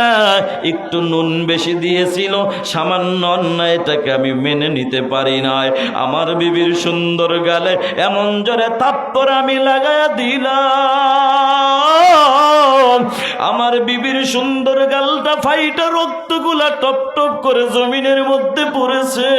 একটু নুন বেশি দিয়েছিল, সামান্য অন্যায়টাকে আমি মেনে নিতে পারি নাই। আমার বিবির সুন্দর গালে এমন জোরে থাপ্পড় আমি লাগায়া দিলাম, আমার বিবির সুন্দর গালটা ফাইটা রক্তগুলা টপ টপ করে জমিনের মধ্যে পড়েছে।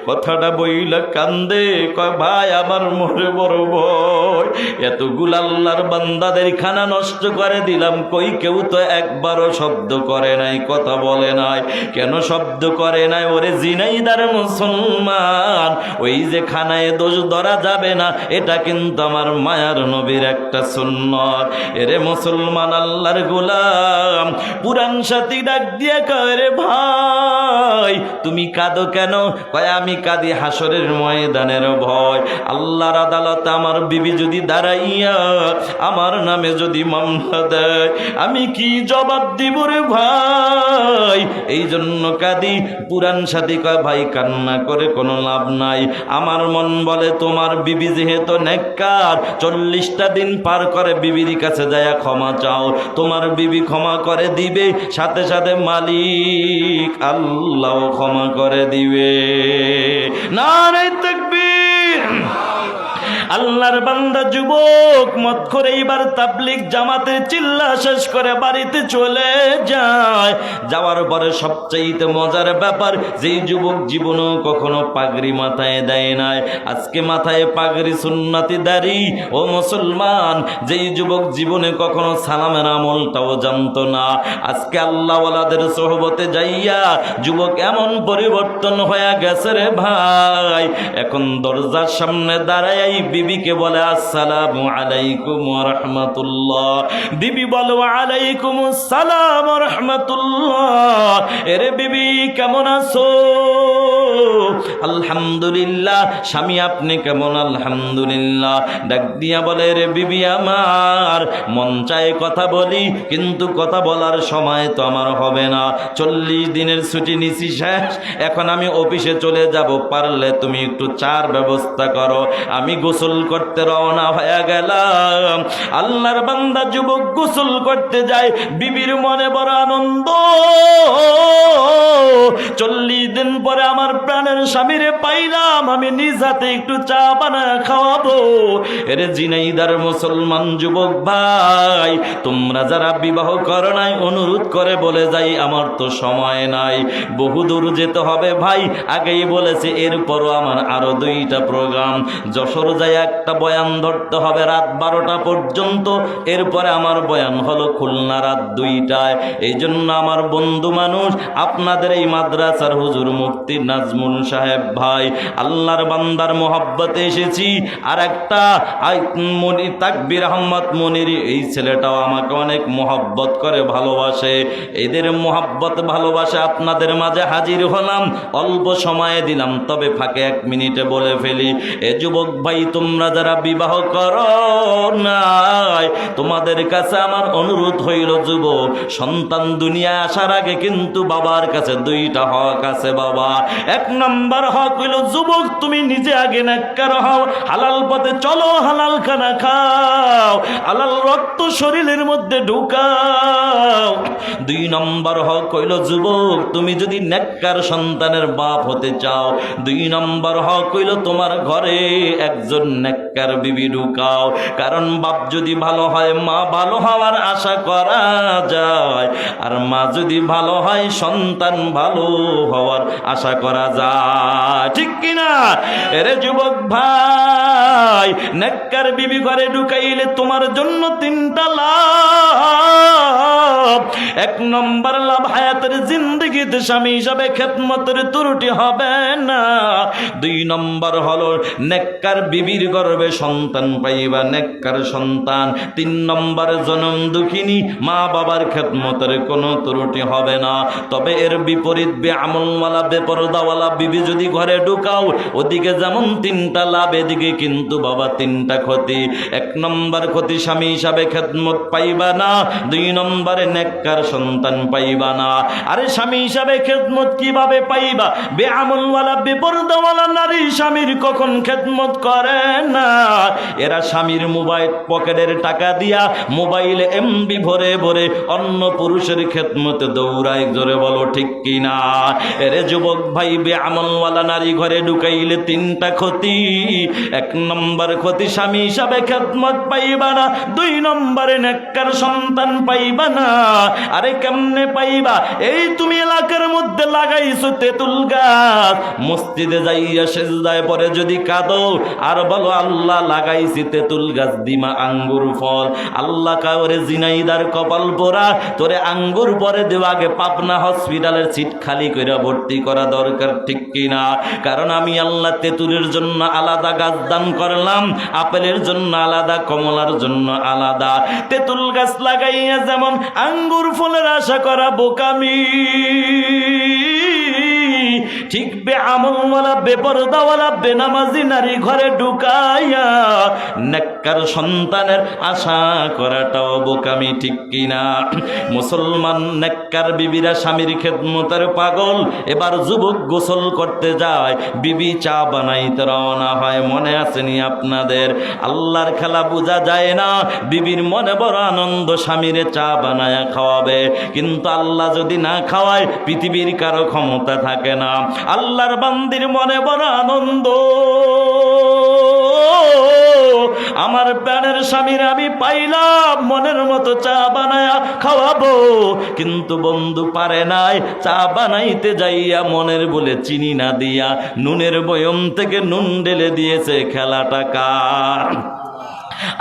কথাটা বইলা কান্দে, কয় ভাই আমার মরে বড় ভয়, এতগুলা আল্লাহর বান্দাদের খানা নষ্ট করে দিলাম, কই কেউ তো একবারও শব্দ করে নাই, কথা বলে নাই। কেন শব্দ করে নাই? ওরে জিনাইদার মুসলমান, ওই যে খানায় দোষ ধরা যাবে না, এটা কিন্তু আমার মায়ার নবীর একটা সুন্নত। এরে মুসলমান আল্লাহর গোলাম, পুরান সাথী ডাক দিয়ে কয়, রে ভাই তুমি কাঁদো কেন? কয় আমি কাঁদি হাসরের ময়দানের ভয়। আল্লাহর আদালতে আমার বিবি যদি দাঁড়াইয়া আমার নামে যদি মামলা দেয়, আমি কি জবাব দিব রে ভাই? এই জন্য কাঁদি। পুরান সাথী কয়, ভাই কান্না করে কোনো লাভ নাই, আমার মন বলে তোমার বিবি যেহেতু নেককার, 40টা দিন পার করে বিবির কাছে যায়া ক্ষমা চাও, তোমার বিবি ক্ষমা করে দিবে, সাথে সাথে মালিক আল্লাহ ক্ষমা করে দিবে। নারে তাকবীর! আল্লাহর বান্দা যুবক মত করে এইবার তাবলীগ জামাতে চিল্লা শেষ করে বাড়িতে চলে যায়। যাওয়ার পরে সবচাইতে মজার ব্যাপার, যেই যুবক জীবনেও কখনো পাগড়ি মাথায় দেয় নাই, আজকে মাথায় পাগড়ি সুন্নতি দাড়ি। ও মুসলমান, যেই যুবক জীবনে কখনো সালামের আমলটাও জানতো না, আজকে আল্লাহওয়ালাদের সোহবতে যাইয়া যুবক এমন পরিবর্তন হয়ে গেছে রে ভাই। এখন দরজার সামনে দাঁড়াই বিবিকে বলে, আসসালামু আলাইকুম ওয়া রাহমাতুল্লাহ। বিবি বলে, ওয়া আলাইকুম আসসালাম ওয়া রাহমাতুল্লাহ। এরে বিবি কেমন আছো? আলহামদুলিল্লাহ। স্বামী আপনি কেমন? আলহামদুলিল্লাহ। ডাক দিয়া বলে, রে বিবি আমার, মন চায় কথা বলি, কিন্তু কথা বলার সময় তো আমার হবে না, 40 দিনের ছুটি নিছি শেষ, এখন আমি অফিসে চলে যাব, পারলে তুমি একটু চার ব্যবস্থা করো। আমি গোসল করতে রওনা হয়ে গেলাম। আল্লাহর বান্দা যুবক গোসল করতে যায়, বিবির মনে বড় আনন্দ, 40 দিন পরে আমার প্রাণের স্বামীরে পাইলাম, আমি নিজ হাতে একটু চা বানায় খাওয়াবো। এরে জিনাইদার মুসলমান যুবক ভাই, তোমরা যারা বিবাহ করো নাই, অনুরোধ করে বলে যাই, আমার তো সময় নাই, বহুদূর যেতে হবে ভাই। আগেই বলেছে, এরপরও আমার আরো 2টা প্রোগ্রাম, যশোর যায় একটা বয়ান ধরতে হবে রাত 12টা পর্যন্ত, এরপরে আমার বয়ান হলো খুলনা রাত 2টায়। এই জন্য আমার বন্ধু মানুষ, আপনাদের এই মাদ্রাসার হুজুর মুফতি নাজমুল সাহেব ভাই, আল্লাহর বান্দার মোহাব্বতে এসেছি। আর একটা মনির তাকবীর আহমদ মনির, এই ছেলেটাও আমাকে অনেক মোহাব্বত করে, ভালোবাসে। এদের মোহাব্বত ভালোবাসে আপনাদের মাঝে হাজির হলাম। অল্প সময়ে দিলাম, তবে ফাঁকে 1 মিনিটে বলে ফেলি। এ যুবক ভাই, তোমরা যারা বিবাহ করো নাই, তোমাদের কাছে আমার অনুরোধ হইল, যুবক সন্তান দুনিয়ায় আসার আগে কিন্তু বাবার কাছে 2টা হক আছে বাবা। 1 নম্বর হক হইল, যুবক তুমি নিজে আগে নেককার হও, হালাল পথে চলো, হালাল খানা খাও, হালাল রক্ত শরীরের মধ্যে ঢুকাও। 2 নম্বর হক হইল, যুবক তুমি যদি নেককার সন্তানের বাপ হতে চাও, 2 নম্বর হক হইল তোমার ঘরে একজন নেককার বিবি ঢুকাও। কারণ বাপ যদি ভালো হয়, মা ভালো হওয়ার আশা করা যায়, আর মা যদি ভালো হয়, সন্তান ভালো হওয়ার আশা করা যায়, ঠিক কিনা? এরে যুবক ভাই, নেককার বিবি ঘরে ঢুকাইলে তোমার জন্য 3টা লাভ। 1 নম্বর লাভ, হায়াতের জিন্দগিতে স্বামী হিসাবে খেদমতের ত্রুটি হবে না। 2 নম্বর হলো নেককার বিবির গর্ভে সন্তান পাইবা, নেককার সন্তান। 3 নম্বর জনম দুঃখিনী মা বাবার খেদমতের কোনো ত্রুটি হবে না। তবে এর বিপরীত বেআমলওয়ালা বেপরদাওয়ালা বিবি যদি ঘরে ঢুকাও, ওদিকে যেমন 3টা লাভ, এদিকে কিন্তু বাবা 3টা ক্ষতি। 1 নম্বর ক্ষতি, স্বামী হিসাবে খেদমত পাইবা না। 2 নম্বরে নেককার সন্তান পাইবা না। আরে স্বামী হিসাবে খেদমত কিভাবে পাইবা? বেআমলওয়ালা বেপরদাওয়ালা নারী স্বামীর কখন খেদমত করে না। এরা স্বামীর মোবাইল পকেটের টাকা দিয়া মোবাইলে এমবি ভরে ভরে অন্য পুরুষের খেদমতে দৌড়ায়, জোরে বলো ঠিক কিনা? এরে যুবক ভাই, বেআমলওয়ালা নারী ঘরে ঢুকাইলে 3টা ক্ষতি। 1 নম্বর ক্ষতি, স্বামী হিসাবে খেদমত পাইবা না। 2 নম্বরে নেককার সন্তান পাইবা না। আরে কেমনে পাইবা? এই তুমি এলাকার মধ্যে লাগাইছো তেঁতুল গাছ, মসজিদে যাইয়া সেজদায় পরে যদি কাঁদো আর বলো আল্লাহ লাগাইছি তেঁতুল গাছ দিমা আঙ্গুর ফল, আল্লাহ কাউরে জিনাইদার কপাল পোড়া, তোরে আঙ্গুর পরে দেও, আগে পাবনা হসপিটালের সিট খালি করে ভর্তি করা দরকার, ঠিক কিনা? কারণ আমি আল্লাহ তেঁতুলের জন্য আলাদা গাছ দান করলাম, আপেলের জন্য আলাদা, কমলার জন্য আলাদা। তেঁতুল গাছ লাগাইয়া যেমন আঙ্গুর ফলের আশা করা বোকামি, ঠিক বেআমলওয়ালা বেপরদাওয়ালা বেনামাজি নারী ঘরে ঢুকাইয়া নেককার সন্তানের আশা করাটাও বোকামি, ঠিক কিনা? মুসলমান নেককার বিবিরা স্বামীর খেদমতের পাগল। এবার যুবক গোসল করতে যায়, বিবি চা বানাইতে রওনা হয়। মনে আসেনি আপনাদের? আল্লাহর খেলা বোঝা যায় না। বিবির মনে বড় আনন্দ, স্বামীরে চা বানায়া খাওয়াবে, কিন্তু আল্লাহ যদি না খাওয়ায় পৃথিবীর কারো ক্ষমতা থাকে না। আল্লাহর বান্দির মনে বড় আনন্দ, আমার প্রাণের স্বামীর আমি পাইলাম, মনের মতো চা বানায়া খাওয়াবো, কিন্তু বন্ধু পারে নাই। চা বানাইতে যাইয়া মনের বলে চিনি না দিয়া নুনের বয়ম থেকে নুন ঢেলে দিয়েছে। খেলাটা কার?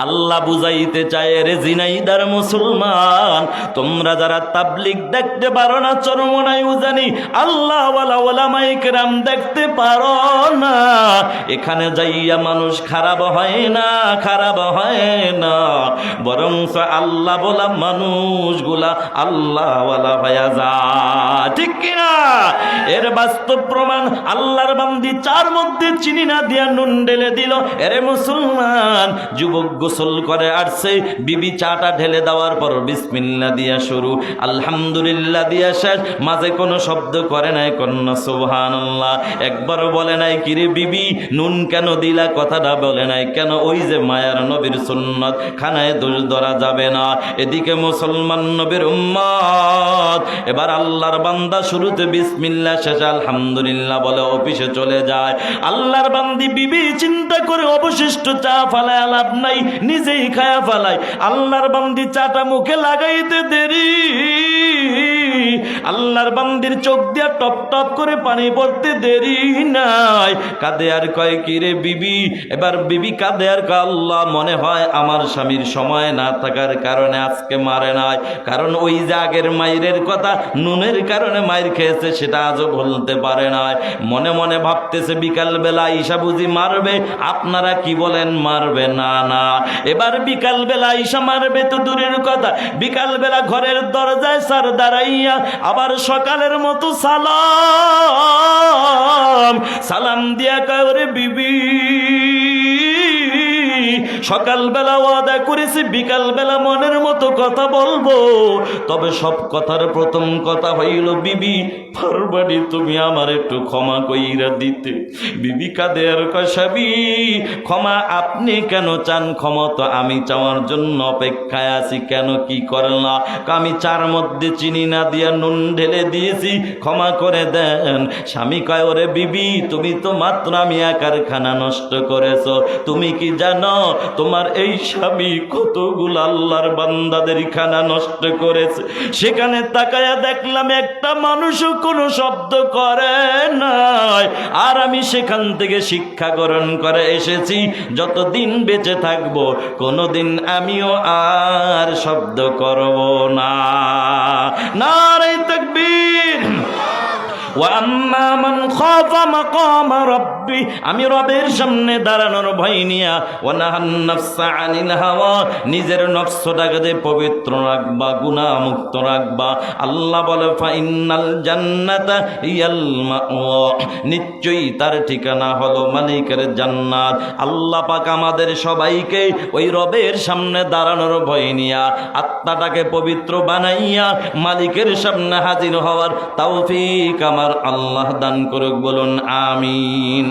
আল্লাহ বুঝাইতে চায়, রে জিনাইদার মুসলমান, তোমরা যারা তাবলিগ দেখতে পারো না, চরমনাই উজানি আল্লাহ ওয়ালা ওলামায়ে কেরাম দেখতে পারো না, এখানে যাইয়া মানুষ খারাপ হয় না, খারাপ হয় না, বরং আল্লাহ বলা মানুষগুলা আল্লাহ ওয়ালা হয়ে যায়, ঠিক কিনা? এর বাস্তব প্রমাণ, আল্লাহর বান্দি চার মধ্যে চিনি না দিয়া নুন ঢেলে দিল। এরে মুসলমান, যুবক গোসল করে আসছে, বিবি চাটা ঢেলে দেওয়ার পর বিসমিল্লাহ দিয়া শুরু, আলহামদুলিল্লাহ দিয়া শেষ, মাঝে কোনো শব্দ করে নাই, কন্যা সুবহানাল্লাহ একবার বলে নাই কিরে বিবি নুন কেন দিলা, কথাটা বলে নাই কেন? ওই যে মায়ার নবীর সুন্নত, খানায় দোষ ধরা যাবে না। এদিকে মুসলমান নবীর উম্মত, এবার আল্লাহর বান্দা শুরুতে বিসমিল্লাহ, শেষে আলহামদুলিল্লাহ বলে অফিসে চলে যায়। আল্লাহর বান্দি বিবি চিন্তা করে অবশিষ্ট চা ফালায় লাভ নাই, নিজেই খায়া ফালায়। আল্লাহর বান্দি চাটা মুখে লাগাইতে দেরি, আল্লাহর বান্দির চোখ দিয়া টপ টপ করে পানি পড়তে দেরি নাই। কাঁদে আর কয় কি রে বিবি, এবার বিবি কাঁদে আর কয় আল্লাহ মনে হয় আমার স্বামীর সময় না থাকার কারণে আজকে মারে নাই, কারণ ওই যে আগের মায়ের কথা নুনের কারণে মায়ের খেয়েছে সেটা আজও বলতে পারে নাই। মনে মনে ভাবতেছে বিকালবেলা ঈশা বুঝি মারবে। আপনারা কি বলেন মারবে? না না, এবার বিকালবেলা ঈশা মারবে তো দূরের কথা, বিকালবেলা ঘরের দরজায় স্যার দাঁড়াইয়া আবার সকালের মতো সালাম দিয়া কয় ওরে বিবি, সকালবেলা ওয়াদা করেছি বিকালবেলা মনের মতো কথা বলবো, তবে সব কথার প্রথম কথা হইল বিবি পারবানি তুমি আমার একটু ক্ষমা কইরা দিতে। বিবি কাঁদে আর কয় স্বামী ক্ষমা আপনি কেন চান? ক্ষমা তো আমি চাওয়ার জন্য অপেক্ষায় আছি। কেন কি করলা? আমি চার মধ্যে চিনি না দিয়া নুন ঢেলে দিয়েছি, ক্ষমা করে দেন। স্বামী কয় ওরে বিবি তুমি তো মাত্র আমি একার খানা নষ্ট করেছো, তুমি কি জানো তোমার এই স্বামী কতগুলো আল্লাহর বান্দাদের খানা নষ্ট করেছে? সেখানে তাকায়া দেখলাম একটা মানুষও কোনো শব্দ করে নাই। আর আমি সেখান থেকে শিক্ষা গ্রহণ করে এসেছি যতদিন বেঁচে থাকবো কোনোদিন আমিও আর শব্দ করব না। নারে তাকবীর। ওয়াম্মা মান খাফা মাকাম রাব্বি, আমি রবের সামনে দাঁড়ানোর ভয় নিয়া, ওয়া নাহান নাফসা আনিল হাওয়া, নিজের নফসটাকে যে পবিত্র রাখবা, গুনাহ মুক্ত রাখবা। আল্লাহ বলে ফা ইন্নাল জান্নাতা ইয়াল মাওয়া, নিশ্চয়ই তার ঠিকানা হলো মালিকের জান্নাত। আল্লাহ পাক আমাদের সবাইকে ওই রবের সামনে দাঁড়ানোর ভয় নিয়া আত্মাটাকে পবিত্র বানাইয়া মালিকের সামনে হাজির হওয়ার তৌফিক আমার আল্লাহ দান করুক। বলুন আমিন।